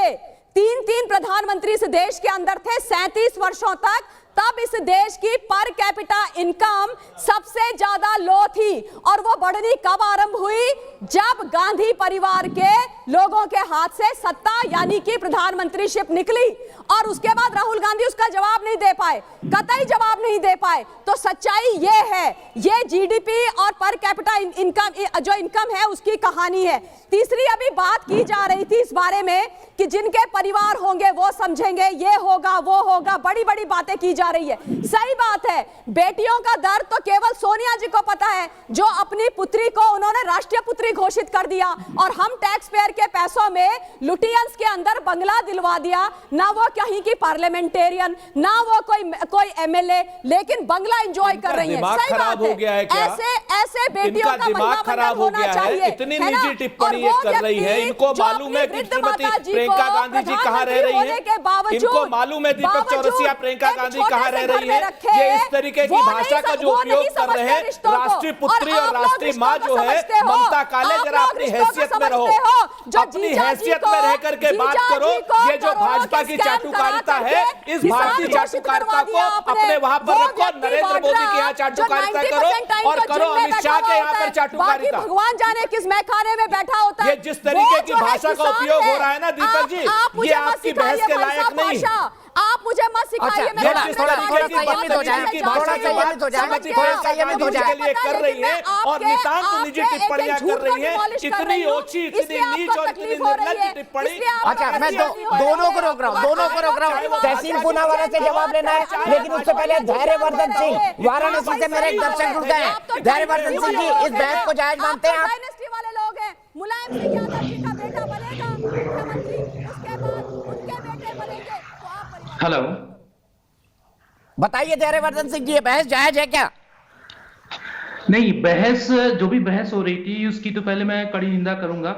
3 प्रधानमंत्री इस देश के अंदर थे 37 वर्षों तक, तब इस देश की पर कैपिटा इनकम सबसे ज्यादा लो थी। और वो बढ़नी कब आरंभ हुई? जब गांधी परिवार के लोगों के हाथ से सत्ता यानी कि प्रधानमंत्रीशिप निकली। और उसके बाद राहुल गांधी उसका जवाब नहीं दे पाए, कतई जवाब नहीं दे पाए। तो सच्चाई ये है, ये जीडीपी और पर कैपिटा इनकम जो इनकम है उसकी कहानी है। तीसरी, अभी बात की जा रही थी इस बारे में कि जिनके परिवार होंगे वो समझेंगे, ये होगा वो होगा, बड़ी बड़ी बातें की जा रही है। सही बात है, बेटियों का दर्द तो केवल सोनिया जी को पता है, जो अपनी पुत्री को उन्होंने राष्ट्रीय पुत्री घोषित कर दिया और हम टैक्स पेयर के पैसों में लुटियंस के अंदर बंगला दिलवा दिया। ना वो कहीं की पार्लियामेंटेरियन, ना वो कोई एमएलए, लेकिन बंगला एंजॉय कर रही है। सही बात है, ऐसे बेटियों का महिला खराब होना चाहिए। इतनी निजी टिप्पणी कर रही है, इनको मालूम है श्रीमती प्रियंका गांधी जी कहाँ रह रही है, इनको मालूम है दीपक चौरसिया प्रियंका गांधी कहाँ रह रही है, ये इस तरीके की भाषा का जो उपयोग कर रहे हैं राष्ट्रीय पुत्री और राष्ट्रीय माँ जो है ममता काले, जरा अपनी हैसियत में रहो, अपनी हैसियत में रह करके बात करो। ये जो भाजपा की चाटुकारिता है, इस भारतीय चाटुकारिता को अपने वहां पर रखो, नरेंद्र मोदी के यहाँ चाटुकारिता करो और करो अमित शाह के यहाँ पर चाटुकारिता। भगवान जाने किस मैखाने में बैठा होता है। ये जिस तरीके की भाषा का उपयोग हो रहा है ना दीपक जी, ये आपकी बहस के लायक नहीं। आप मुझे मत सिखाइए। कर रही है और नितांत निजी टिप्पणियां कर रही है, इतनी ओछी, इतनी नीच और इतनी निर्लज्ज टिप्पणी। अच्छा, मैं दोनों को रोक रहा हूँ, तहसीन पूनावाला से जवाब लेना है, लेकिन उससे पहले धैर्यवर्धन सिंह वाराणसी से मेरे एक दर्शक जुड़ गए हैं। धैर्यवर्धन सिंह जी, इस बहस को जायज मानते हैं आप? वाले लोग हैं, मुलायम सिंह यादव जी का बेटा बनेगा मुख्यमंत्री, उसके बाद उनके बेटे बनेंगे। हेलो, बताइए धैर्यवर्धन सिंह जी, ये बहस जायज है क्या? नहीं, बहस जो भी बहस हो रही थी उसकी तो पहले मैं कड़ी निंदा करूंगा,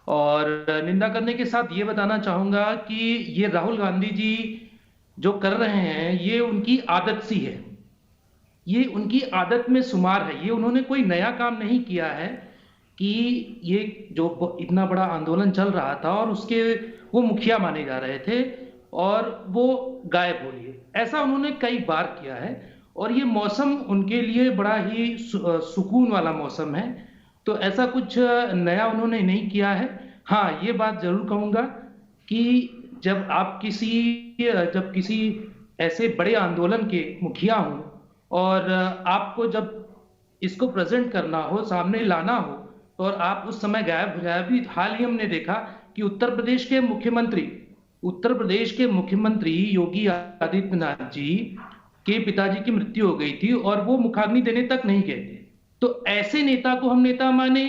और निंदा करने के साथ ये बताना चाहूंगा कि ये राहुल गांधी जी जो कर रहे हैं ये उनकी आदत सी है, ये उनकी आदत में शुमार है। ये उन्होंने कोई नया काम नहीं किया है कि ये जो इतना बड़ा आंदोलन चल रहा था और उसके वो मुखिया माने जा रहे थे और वो गायब हो लिए, ऐसा उन्होंने कई बार किया है। और ये मौसम उनके लिए बड़ा ही सुकून वाला मौसम है, तो ऐसा कुछ नया उन्होंने नहीं किया है। हाँ, ये बात जरूर कहूँगा कि जब किसी ऐसे बड़े आंदोलन के मुखिया हों और आपको जब इसको प्रेजेंट करना हो, सामने लाना हो, और आप उस समय गायब हो जाए। अभी हाल ही हमने देखा कि उत्तर प्रदेश के मुख्यमंत्री योगी आदित्यनाथ जी के पिताजी की मृत्यु हो गई थी और वो मुखाग्नि देने तक नहीं गए थे। तो ऐसे नेता को हम नेता माने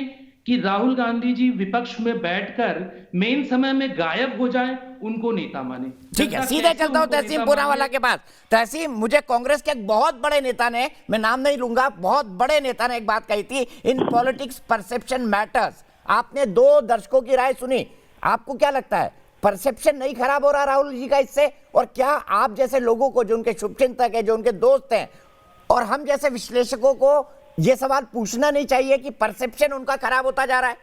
कि राहुल गांधी जी विपक्ष में बैठकर मेन समय में गायब हो जाए, उनको नेता माने। ठीक है, सीधे चलता हूं तहसीन पूनावाला के पास। तहसीन, मुझे कांग्रेस के एक बहुत बड़े नेता ने, मैं नाम नहीं लूंगा, बहुत बड़े नेता ने एक बात कही थी, इन पॉलिटिक्स परसेप्शन मैटर्स। आपने 2 दर्शकों की राय सुनी, आपको क्या लगता है, परसेप्शन नहीं खराब हो रहा राहुल जी का इससे? और क्या आप जैसे लोगों को, जो उनके शुभचिंतक है, जो उनके दोस्त हैं, और हम जैसे विश्लेषकों को ये सवाल पूछना नहीं चाहिए कि परसेप्शन उनका खराब होता जा रहा है?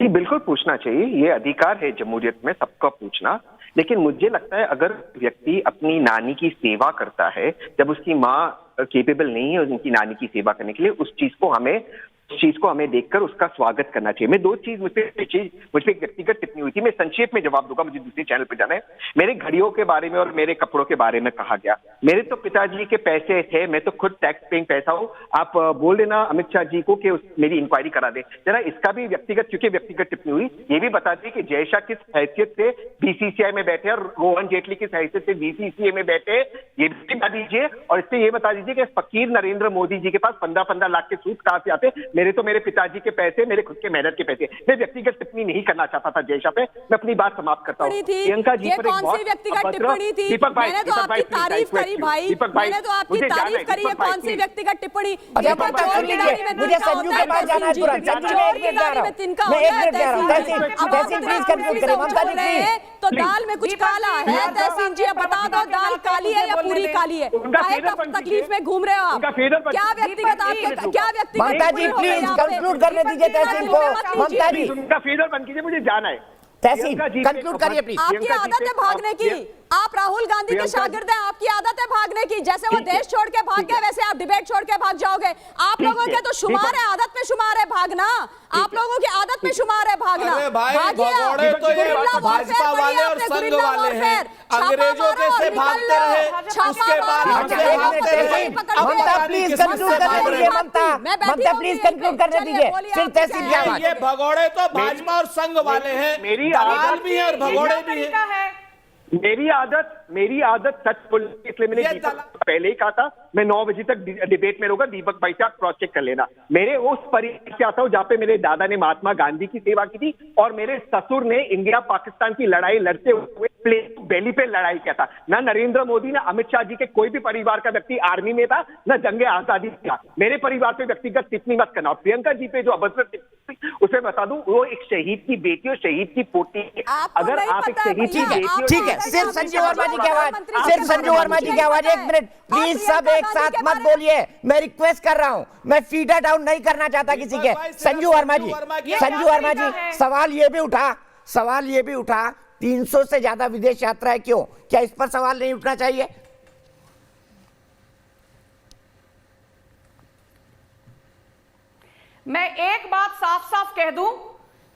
बिल्कुल पूछना चाहिए, ये अधिकार है जमहूरियत में सबका पूछना। लेकिन मुझे लगता है अगर व्यक्ति अपनी नानी की सेवा करता है, जब उसकी माँ केपेबल नहीं है उनकी नानी की सेवा करने के लिए, उस चीज को हमें देखकर उसका स्वागत करना चाहिए। मैं 2 चीज मुझ पे एक व्यक्तिगत टिप्पणी हुई थी, मैं संक्षेप में जवाब दूंगा, मुझे दूसरे चैनल पे जाना है। मेरे घड़ियों के बारे में और मेरे कपड़ों के बारे में कहा गया, मेरे तो पिताजी के पैसे थे, मैं तो खुद टैक्स पेइंग पैसा हूं। आप बोल देना अमित शाह जी को कि मेरी इंक्वायरी करा दे जरा। इसका भी क्योंकि व्यक्तिगत टिप्पणी हुई, ये भी बता दी कि जय शाह किस हैसियत से बीसीसीआई में बैठे और रोहन जेटली किस हैसियत से बीसीसीआई में बैठे, ये भी बता दीजिए। और इससे ये बता दीजिए कि फकीर नरेंद्र मोदी जी के पास 15-15 लाख के सूट कहां से आते? मेरे पिताजी के पैसे, मेरे खुद के मेहनत के पैसे। मैं व्यक्तिगत टिप्पणी नहीं करना चाहता था जय शाह पे। मैं अपनी बात समाप्त करता हूं। प्रियंका जी पर एक बहुत व्यक्तिगत टिप्पणी थी? मैंने तो आपकी तारीफ करी भाई, मैंने तो आपकी तारीफ करी है। कौन सी व्यक्तिगत टिप्पणी? मुझे संजू के पास जाना है तुरंत। संजू मैं 1 मिनट जा रहा हूं, मैं 1 मिनट जा रहा हूं। तहसीन प्लीज कंक्लूड करें। ममता जी प्लीज। तो दाल में कुछ काला है तहसीन जी, बता दो दाल काली है या पूरी काली है? काहे तकलीफ में घूम रहे हो आप? क्या व्यक्तिगत आपके, क्या व्यक्तिगत? ममता जी प्लीज कंक्लूड करने दीजिए तहसीन को। ममता जी उनका फेडर बन कीजिए, मुझे जाना है। तहसीन कंक्लूड करिए प्लीज। आपकी आदत है भागने की, आप राहुल गांधी के शागिर्द हैं, आपकी आदत है भागने की। जैसे वो देश छोड़ के भाग गए वैसे आप डिबेट छोड़ के भाग जाओगे। आप लोगों के तो शुमार है, आदत में शुमार है भागना। आप लोगों की आदत में शुमार है भागना। अरे भाई, भगोड़े तो ये भाजपा वाले और संघ वाले हैं, अंग्रेजों के से भागते रहे, उसके बाद हमसे भागते रहे। ममता प्लीज कंक्लूड करने दीजिए। ममता प्लीज कंक्लूड करने दीजिए। फिर तहसीन क्या बात? ये भगोड़े तो भाजपा और संघ वाले हैं, दलाल भी है और भगोड़े भी है। मेरी आदत सच बोलने, इसलिए मैंने दीपक पहले ही कहा था मैं 9 बजे तक डिबेट में रहूंगा। दीपक भाई से आप क्रॉस चेक कर लेना। मेरे उस परिवार से आता हूं जहां पे मेरे दादा ने महात्मा गांधी की सेवा की थी और मेरे ससुर ने इंडिया पाकिस्तान की लड़ाई लड़ते हुए बेली पे लड़ाई किया था। ना नरेंद्र मोदी ना अमित शाह जी के कोई भी परिवार का व्यक्ति आर्मी में था, ना जंगे आजादी था। मेरे परिवार पे व्यक्तिगत टिप्पणी मत करना। और प्रियंका जी पे जो अभद्र उसे बता दूं, वो एक शहीद की बेटी और शहीद की पोती। अगर आप एक शहीद की बेटी, ठीक है, सिर्फ संजू वर्मा जी की आवाज, सिर्फ संजू वर्मा जी की आवाज। एक मिनट प्लीज, सब एक साथ मत बोलिए, मैं रिक्वेस्ट कर रहा हूं, मैं फीडर डाउन नहीं करना चाहता किसी के। संजू वर्मा जी, संजू वर्मा जी, सवाल ये भी उठा 300 से ज्यादा विदेश यात्राएं क्यों? क्या इस पर सवाल नहीं उठना चाहिए? मैं एक बात साफ साफ कह दूं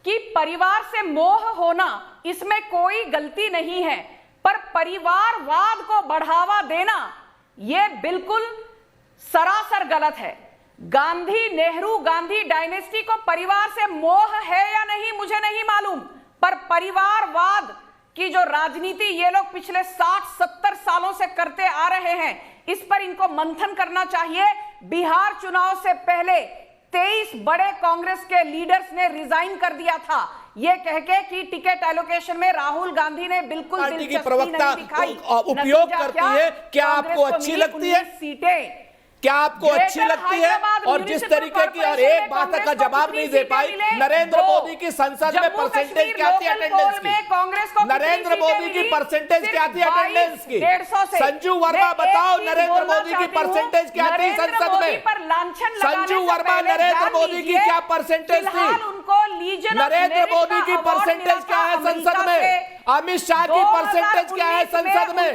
कि परिवार से मोह होना इसमें कोई गलती नहीं है, पर परिवारवाद को बढ़ावा देना यह बिल्कुल सरासर गलत है। गांधी नेहरू गांधी डायनेस्टी को परिवार से मोह है या नहीं मुझे नहीं मालूम, पर परिवारवाद की जो राजनीति ये लोग पिछले 60-70 सालों से करते आ रहे हैं, इस पर इनको मंथन करना चाहिए। बिहार चुनाव से पहले 23 बड़े कांग्रेस के लीडर्स ने रिजाइन कर दिया था, ये कह के कि टिकट एलोकेशन में राहुल गांधी ने बिल्कुल दिलचस्पी नहीं दिखाई। उपयोग करती है। क्या आपको अच्छी लगती है? सीटें क्या आपको अच्छी लगती है? और जिस तरीके की, और एक बात का जवाब नहीं दे पाई, नरेंद्र मोदी की संसद में परसेंटेज क्या थी अटेंडेंस की? नरेंद्र मोदी की परसेंटेज क्या थी अटेंडेंस की? संजू वर्मा बताओ, नरेंद्र मोदी की परसेंटेज क्या थी संसद में? संजू वर्मा, नरेंद्र मोदी की क्या परसेंटेज थी? नरेंद्र मोदी की परसेंटेज क्या है संसद में? अमित शाह की परसेंटेज क्या है संसद में?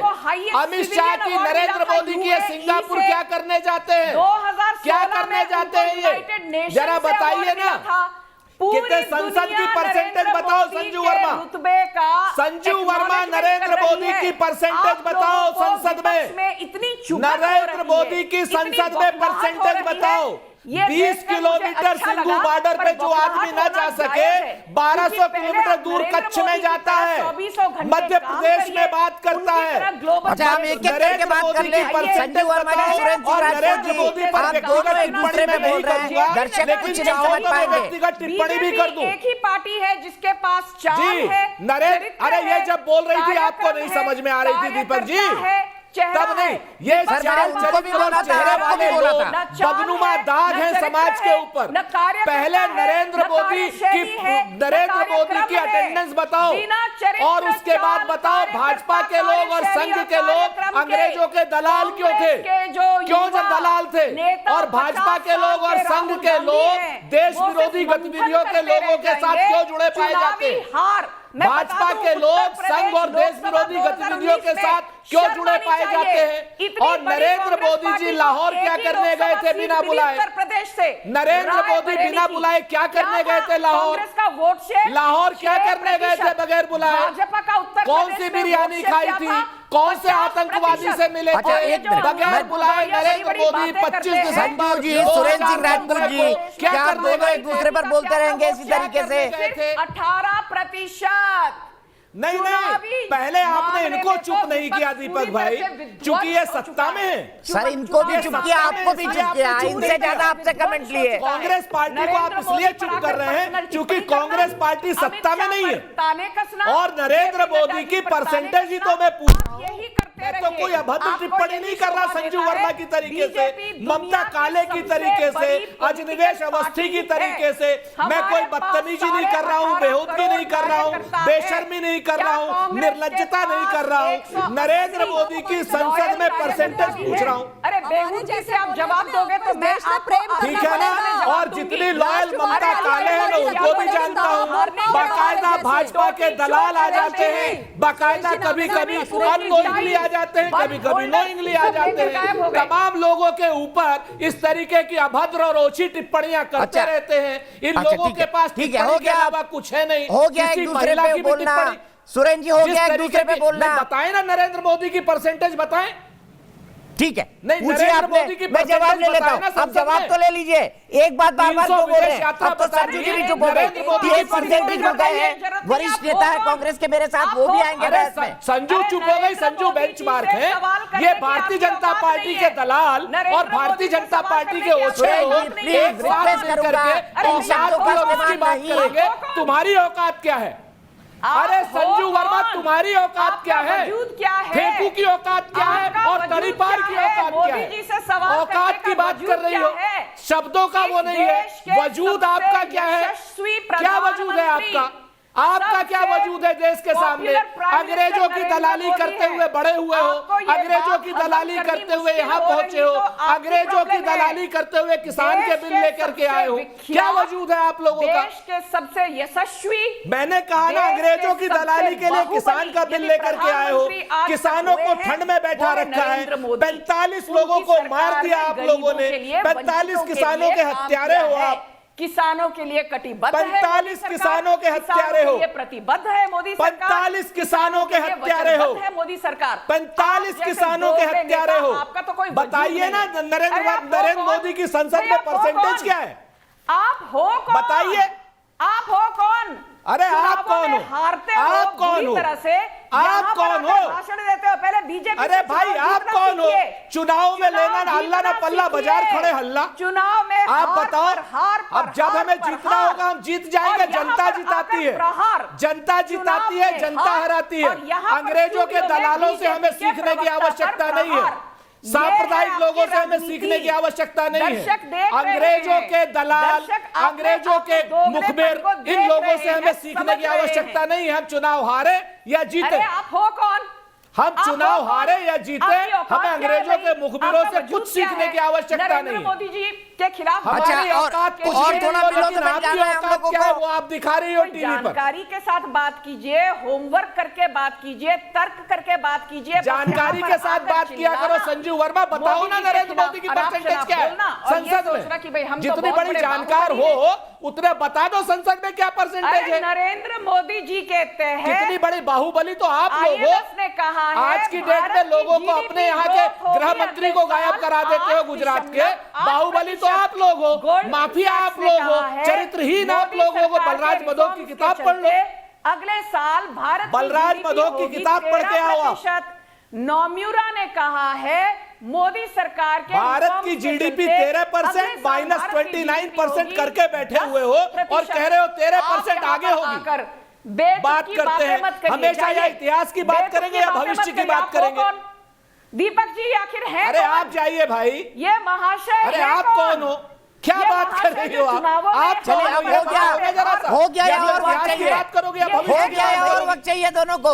अमित शाह की, नरेंद्र मोदी की सिंगापुर क्या करने जाते हैं? क्या करने जाते हैं ये? जरा बताइए ना, कितने संसद की परसेंटेज बताओ संजू वर्मा। संजू वर्मा, नरेंद्र मोदी की परसेंटेज बताओ संसद में। नरेंद्र मोदी की संसद में परसेंटेज बताओ। 20 किलोमीटर सिंघू बॉर्डर पे जो आदमी ना जा सके, 1200 किलोमीटर दूर कच्छ में जाता है, मध्य प्रदेश में बात करता है। अच्छा, हम एक एक करके बात कर ले। संजू वर्मा जी, सुरेंद्र नरेंद्र मोदी पर आप दोनों एक दूसरे पे बोल रहे हैं, दर्शक कुछ नहीं समझ पाएंगे। व्यक्तिगत टिप्पणी भी कर दूं। एक ही पार्टी है जिसके पास चाल है, नरेंद्र, अरे ये जब बोल रही थी आपको नहीं समझ में आ रही थी दीपक जी? तब नहीं, ये बदनुमा दाग है समाज के ऊपर। पहले नरेंद्र मोदी की अटेंडेंस बताओ, और उसके बाद बताओ भाजपा के लोग और संघ के लोग अंग्रेजों के दलाल क्यों थे? क्यों जब दलाल थे? और भाजपा के लोग और संघ के लोग देश विरोधी गतिविधियों के लोगों के साथ क्यों जुड़े पाए जाते? भाजपा के लोग संघ और देश विरोधी गतिविधियों के साथ क्यों जुड़े पाए जाते हैं? और नरेंद्र मोदी जी लाहौर क्या करने गए थे बिना बुलाए? उत्तर प्रदेश से नरेंद्र मोदी बिना बुलाए क्या करने गए थे लाहौर? लाहौर क्या करने गए थे बगैर बुलाए? भाजपा का उत्तर कौन सी बिरयानी खाई थी? कौन से आतंकवादी से मिले थे बगैर बुलाए? नरेंद्र मोदी 25 दिसंबर जी, सुरेंद्र सिंह राजपूत जी, क्या आप दोनों एक दूसरे पर बोलते रहेंगे इसी तरीके से? 18%। नहीं, पहले आपने इनको चुप नहीं किया दीपक भाई, चूंकि ये सत्ता में है। सर, इनको भी चुप किया, आपको भी चुप किया, इनसे ज्यादा आपसे कमेंट लिए। कांग्रेस पार्टी को आप इसलिए चुप कर रहे हैं क्योंकि कांग्रेस पार्टी सत्ता में नहीं है। और नरेंद्र मोदी की परसेंटेज ही तो मैं पूछ रहा हूं, मैं तो कोई अभद्र टिप्पणी नहीं कर रहा संजू वर्मा की तरीके से, ममता काले की तरीके से, अजनिवेश अवस्थी की तरीके से। मैं कोई बदतमीजी नहीं कर रहा हूं, बेहूदगी नहीं कर रहा हूं, बेशर्मी नहीं कर रहा हूं, निर्लज्जता नहीं कर रहा हूं। नरेंद्र मोदी की संसद में परसेंटेज पूछ रहा हूं। अरे बेहूदगी से आप जवाब दोगे तो मैं ठीक है ना? और जितनी लॉयल ममता काले हैं मैं उनको भी जानता हूं। बाकायदा भाजपा के दलाल आ जाते हैं, बाकायदा कभी कभी अननोइंगली आ जाते हैं, कभी कभी नोइंगली आ जाते हैं। तमाम लोगों के ऊपर इस तरीके की अभद्र और ओछी टिप्पणियां करते रहते हैं। इन लोगों के पास टिप्पणी के अलावा कुछ है नहीं। हो गया एक दूसरे पे बोलना, सुरेंद्र जी, हो गया एक दूसरे पे बोलना। बताएं ना, नरेंद्र मोदी की परसेंटेज बताएं। ठीक है, नहीं, पूछिए आपने, मैं जवाब ले लेता हूं। अब जवाब तो ले लीजिए, एक बात बार-बार क्यों बोल रहे हैं? अब तो संजू जी भी चुप हो गए। 30% हो गए हैं, वरिष्ठ नेता है कांग्रेस के मेरे साथ, वो भी आएंगे बहस में। संजू चुप हो गई, संजू बेंचमार्क है। ये भारतीय जनता पार्टी के दलाल और भारतीय जनता पार्टी के ओछे लोग एक साथ मिलकर के औकात की बात करेंगे। तुम्हारी औकात क्या है? अरे संजू वर्मा, तुम्हारी औकात क्या है? वजूद क्या है? फेंकू की औकात क्या है? और तड़ी पार की औकात क्या मोदी जी से सवाल है? औकात की बात कर रही हो, शब्दों का वो नहीं है। वजूद आपका क्या है? क्या वजूद है आपका? आपका क्या वजूद है देश के सामने? अंग्रेजों की दलाली करते हुए बड़े हुए हो, अंग्रेजों की दलाली करते हुए यहाँ पहुंचे हो, अंग्रेजों की दलाली करते हुए किसान के बिल लेकर के आए हो। क्या वजूद है आप लोगों का? देश के सबसे यशस्वी, मैंने कहा ना, अंग्रेजों की दलाली के लिए किसान का बिल लेकर के आए हो। किसानों को ठंड में बैठा रखा है, 45 लोगों को मार दिया आप लोगों ने, 45 किसानों के हत्यारे हो आप। किसानों के लिए कटिबद्ध है 45 किसानों के हत्यारे हो, प्रतिबद्ध है मोदी सरकार। 45 किसानों के हत्यारे हो, है मोदी सरकार। 45 किसानों के हत्यारे हो। आपका तो कोई बताइए ना, नरेंद्र मोदी की संसद में परसेंटेज क्या है? आप हो कौन? बताइए, आप हो कौन? अरे आप कौन हो? हारते आप कौन हो? तरह से आप कौन हो? भाषण देते हो पहले बीजेपी। अरे भाई आप कौन हो? चुनाव में लेना ना हल्ला ना पल्ला, बाजार खड़े हल्ला। चुनाव में आप बताओ, अब जब हमें जीतना होगा हम जीत जाएंगे। जनता जिताती है, जनता जिताती है, जनता हराती है। अंग्रेजों के दलालों से हमें सीखने की आवश्यकता नहीं है, सांप्रदायिक लोगों से हमें सीखने की आवश्यकता नहीं है। अंग्रेजों के दलाल, अंग्रेजों के मुखबिर, इन लोगों से हमें सीखने की आवश्यकता नहीं है। हम चुनाव हारे या जीते, आप हो कौन? हम चुनाव हारे या जीते, हमें अंग्रेजों के मुखबिरों से कुछ सीखने की आवश्यकता नहीं है। मोदी जी के खिलाफ हमारी औकात कुछ नहीं है, लेकिन आपकी औकात क्या है वो आप दिखा रही हो टीवी पर। जानकारी के साथ बात कीजिए, होमवर्क करके बात कीजिए, तर्क करके बात कीजिए, जानकारी के साथ बात किया करो। संजू वर्मा, बताओ ना नरेंद्र मोदी की परसेंटेज क्या है संसद में? जितनी बड़ी जानकार हो उतने बता दो संसद में क्या परसेंटेज है। नरेंद्र मोदी जी कहते हैं, कितनी बड़ी बाहुबली तो आप लोग हो। ने कहा आज की डेट में लोगों को अपने यहाँ के गृह मंत्री को गायब करा देते हो गुजरात के। बाहुबली तो आप लोग हो, माफिया आप लोग हो, चरित्रहीन आप लोग हो। बलराज मधोक की किताब पढ़ लो, अगले साल भारत बलराज मधोक की किताब पढ़ के आओ आप। नोम्यूरा ने कहा है मोदी सरकार के भारत की जीडीपी 13% माइनस 29% करके बैठे हुए हो और कह रहे हो 13% आगे होगी। बात करते हैं हमेशा या इतिहास की बात करेंगे या भविष्य की बात करेंगे? दीपक जी आखिर है अरे आप जाइए भाई, ये महाशय। अरे आप कौन हो? क्या बात कर रही हो आप? चलिए, अब हो गया और वक्त चाहिए, बात करोगे या हो गया और वक्त चाहिए दोनों को।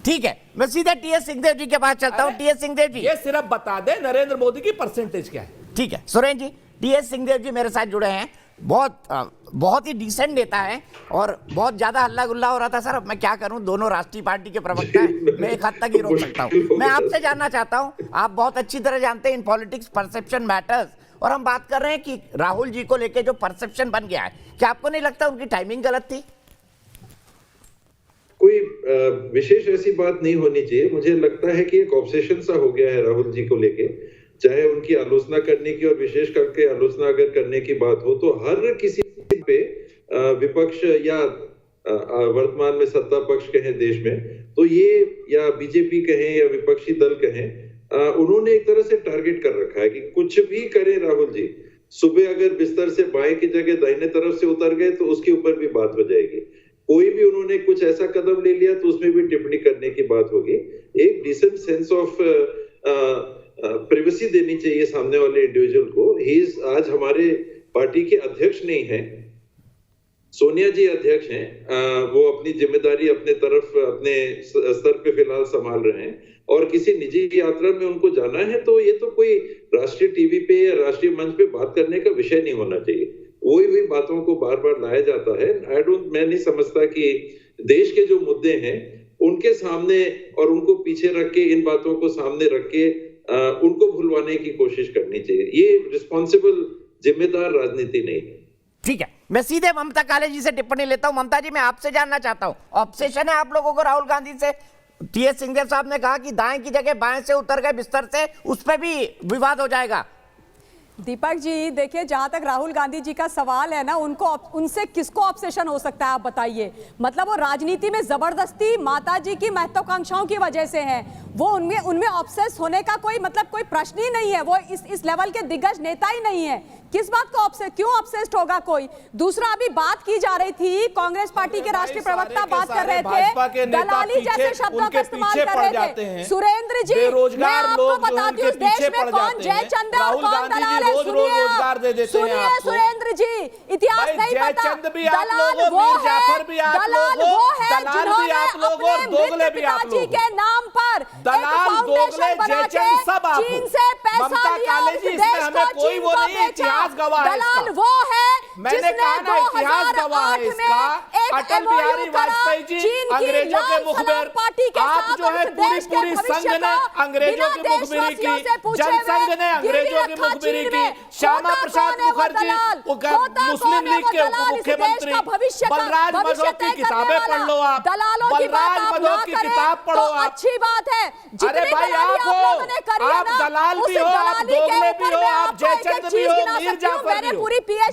ठीक है, मैं सीधे टीएस सिंहदेव जी के पास चलता हूं। टीएस सिंहदेव जी, ये सिर्फ बता दे नरेंद्र मोदी की परसेंटेज क्या है। ठीक है सुरेन जी, टीएस सिंहदेव जी मेरे साथ जुड़े हैं। बहुत ही डिसेंट नेता है और बहुत ज्यादा हल्ला गुल्ला हो रहा था। सर अब मैं क्या करूं, दोनों राष्ट्रीय पार्टी के प्रवक्ता हैं, मैं एक हद तक ही रोक सकता हूं। मैं आपसे जानना चाहता हूं, आप बहुत अच्छी तरह जानते हैं इन पॉलिटिक्स परसेप्शन मैटर्स, और हम बात कर रहे हैं कि राहुल जी को लेके जो परसेप्शन बन गया है, क्या आपको नहीं लगता उनकी टाइमिंग गलत थी? कोई विशेष ऐसी बात नहीं होनी चाहिए। मुझे लगता है कि एक ऑब्सेशन सा हो गया है राहुल जी को लेके, चाहे उनकी आलोचना करने की और विशेष करके आलोचना अगर करने की बात हो तो हर किसी पे विपक्ष या वर्तमान में सत्ता पक्ष कहें देश में, तो ये या बीजेपी कहें या विपक्षी दल कहें, उन्होंने एक तरह से टारगेट कर रखा है कि कुछ भी करें राहुल जी, सुबह अगर बिस्तर से बाएं की जगह दाहिने तरफ से उतर गए तो उसके ऊपर भी बात हो जाएगी। कोई भी उन्होंने कुछ ऐसा कदम ले लिया तो उसमें भी टिप्पणी करने की बात होगी। एक डिसेंट सेंस ऑफ प्राइवेसी देनी चाहिए सामने वाले इंडिविजुअल को। आज हमारे पार्टी के अध्यक्ष नहीं है, सोनिया जी अध्यक्ष हैं। वो अपनी जिम्मेदारी अपने तरफ अपने स्तर पे फिलहाल संभाल रहे हैं और किसी निजी यात्रा में उनको जाना है तो ये तो कोई राष्ट्रीय टीवी पे या राष्ट्रीय मंच पे बात करने का विषय नहीं होना चाहिए। वही भी बातों को बार बार लाया जाता है। मैं नहीं समझता कि देश के जो मुद्दे हैं उनके सामने और उनको पीछे रख के, इन बातों को सामने रख के उनको भुलवाने की कोशिश करनी चाहिए। ये रिस्पॉन्सिबल जिम्मेदार राजनीति नहीं है। ठीक है, मैं सीधे ममता काले जी से टिप्पणी लेता हूं। ममता जी, मैं आपसे जानना चाहता हूं, ऑब्सेशन है आप लोगों को राहुल गांधी से? टीएस सिंहदेव साहब ने कहा कि दाएं की जगह बाएं से उतर गए बिस्तर से, उस पर भी विवाद हो जाएगा। दीपक जी देखिए, जहां तक राहुल गांधी जी का सवाल है ना, उनसे किसको ऑब्सेशन हो सकता है आप बताइए? मतलब वो राजनीति में जबरदस्ती माता जी की महत्वाकांक्षाओं की वजह से है, वो उनमें ऑब्सेस होने का कोई मतलब कोई प्रश्न ही नहीं है। वो इस लेवल के दिग्गज नेता ही नहीं है किस बात को क्यों ऑब्सेस्ड होगा कोई? दूसरा, अभी बात की जा रही थी, कांग्रेस पार्टी के राष्ट्रीय प्रवक्ता बात कर रहे थे, दलाली जैसे शब्दों का इस्तेमाल कर रहे थे। सुरेंद्र जी, मैं आपको बताती हूँ, देश में कौन जयचंद और कौन दलाल है, सुनिए सुरेंद्र जी, इतिहास नहीं पता, दलाल वो है जिन्होंने अपने पिताजी के नाम पर एक फाउंडेशन बना के चीन से पैसा लिया, उस देश को चीन को बेचा। दलाल वो है जिसने 2008 में एक एमओयू करा चीन की लाल सलाम पार्टी के साथ, और उस देश के भविष्य को बिना देशवासियों से पूछे हुए गिरवी रखा चीन में। श्यामा प्रसाद मुखर्जी मुस्लिम लीग के मुख्यमंत्री, बलराज मधो की किताबें पढ़ लो आप, बलराज मधो की किताब पढ़ो आप। अच्छी बात है। अरे भाई आप दलाल भी हो, आप दोगले भी हो, आप जयचंद भी हो, मीर जाफर भी हो,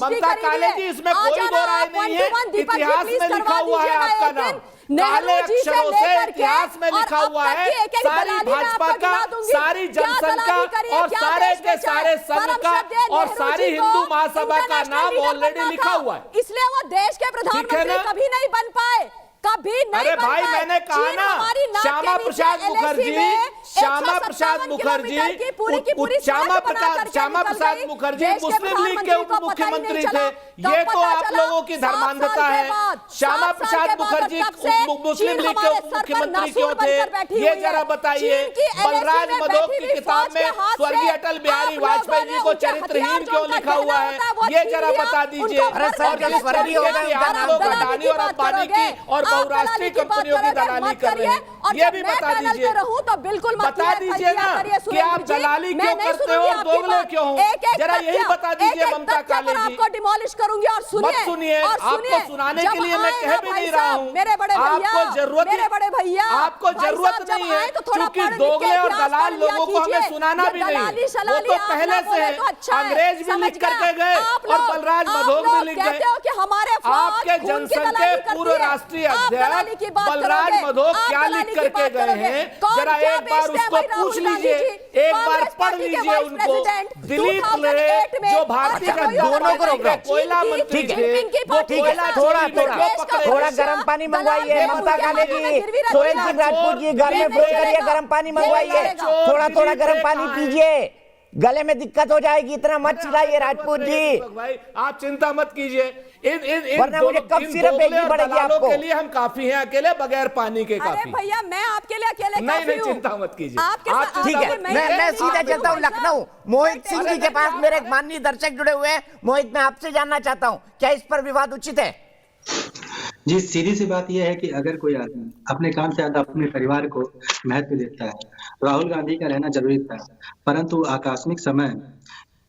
ममता कालेजी, इसमें कोई दो राय नहीं है। इतिहास में लिखा हुआ है आपका नाम, काले अक्षरों से इतिहास में लिखा हुआ है। सारी भाजपा का, सारी जनसंघ का और सारे के सारे संघ का और सारी हिंदू महासभा का नाम ऑलरेडी लिखा हुआ है। इसलिए वो देश के प्रधानमंत्री कभी नहीं बन पाए, कभी नहीं। अरे भाई मैंने कहा ना, श्यामा प्रसाद मुखर्जी, श्यामा प्रसाद मुखर्जी मुस्लिम लीग के उप मुख्यमंत्री थे। ये तो आप लोगों की धर्मांधता है। श्यामा प्रसाद मुखर्जी मुस्लिम लीग के उप मुख्यमंत्री क्यों थे, ये जरा बताइए। बलराज मधो की किताब में स्वर्गीय अटल बिहारी वाजपेयी जी को चरित्रहीन क्यों लिखा हुआ है, ये जरा बता दीजिए। आप लोग अडानी और अंबानी की और बहुराष्ट्रीय कंपनियों की दलाली कर रहे हैं, ये भी बता दीजिए। तो बिल्कुल बता दीजिए ना कि आप दलाली क्यों करते हो, दोगले क्यों हो, जरा यही बता दीजिए ममता कालेजी। आपको डिमोलिश करूंगी और सुनिए, आपको सुनाने के लिए मैं कह भी नहीं रहा हूँ, मेरे बड़े भैया, आपको जरूरत नहीं है, क्योंकि दोगले और दलाल लोगों को हमें सुनाना भी नहीं, वो तो पहले से है। अंग्रेज भी लिख करके गए और बलराज मधो भी लिख गए। आपके जनसंघ के पूर्व राष्ट्रीय अध्यक्ष बलराज मधो क्या लिख करके गए हैं, जरा एक बार उसको पूछ लीजिए, एक बार पढ़ लीजिए उनको। दिलीप ले जो भारतीय का दोनों को कोयला मंत्री थे, वो कोयला थोड़ा गर्म पानी मंगवाइए ममता कालेजी, सोरेन सिंह राजपूत जी घर में फोन करिए, गर्म पानी मंगवाइए, थोड़ा गर्म पानी पीजिए, गले में दिक्कत हो जाएगी, इतना मत चिल्लाइए राजपूत जी। भाई आप चिंता मत कीजिए, वरना मुझे कब सिर्फ भेजनी पड़ेगी आपको। के लिए हम काफी हैं, अकेले बगैर पानी के काफी। अरे भैया मैं आपके लिए अकेले नहीं, चिंता मत कीजिए। ठीक है, मैं सीधा चलता हूँ लखनऊ। मोहित सिंह जी के पास मेरे एक माननीय दर्शक जुड़े हुए हैं। मोहित, मैं आपसे जानना चाहता हूँ, क्या इस पर विवाद उचित है? जी, सीधी सी बात यह है कि अगर कोई आदमी अपने काम से ज्यादा अपने परिवार को महत्व देता है, राहुल गांधी का रहना जरूरी था, परंतु आकस्मिक समय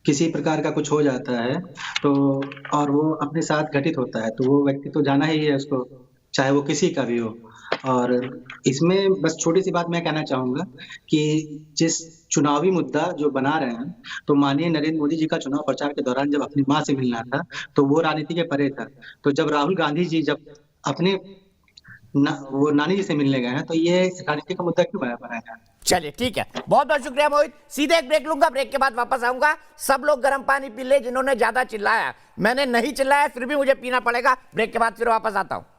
किसी प्रकार का कुछ हो जाता है तो और वो अपने साथ घटित होता है, तो वो व्यक्ति तो जाना ही है उसको, चाहे वो किसी का भी हो। और इसमें बस छोटी सी बात मैं कहना चाहूंगा कि जिस चुनावी मुद्दा जो बना रहे हैं, तो माननीय नरेंद्र मोदी जी का चुनाव प्रचार के दौरान जब अपनी माँ से मिलना था तो वो राजनीति के परे था। तो जब राहुल गांधी जी जब अपने वो नानी जी से मिलने गए हैं, तो ये राजनीति का मुद्दा क्यों बनाया? चलिए ठीक है, बहुत बहुत शुक्रिया मोहित। सीधे एक ब्रेक लूंगा, ब्रेक के बाद वापस आऊंगा। सब लोग गर्म पानी पी ले जिन्होंने ज्यादा चिल्लाया, मैंने नहीं चिल्लाया फिर भी मुझे पीना पड़ेगा। ब्रेक के बाद फिर वापस आता हूं।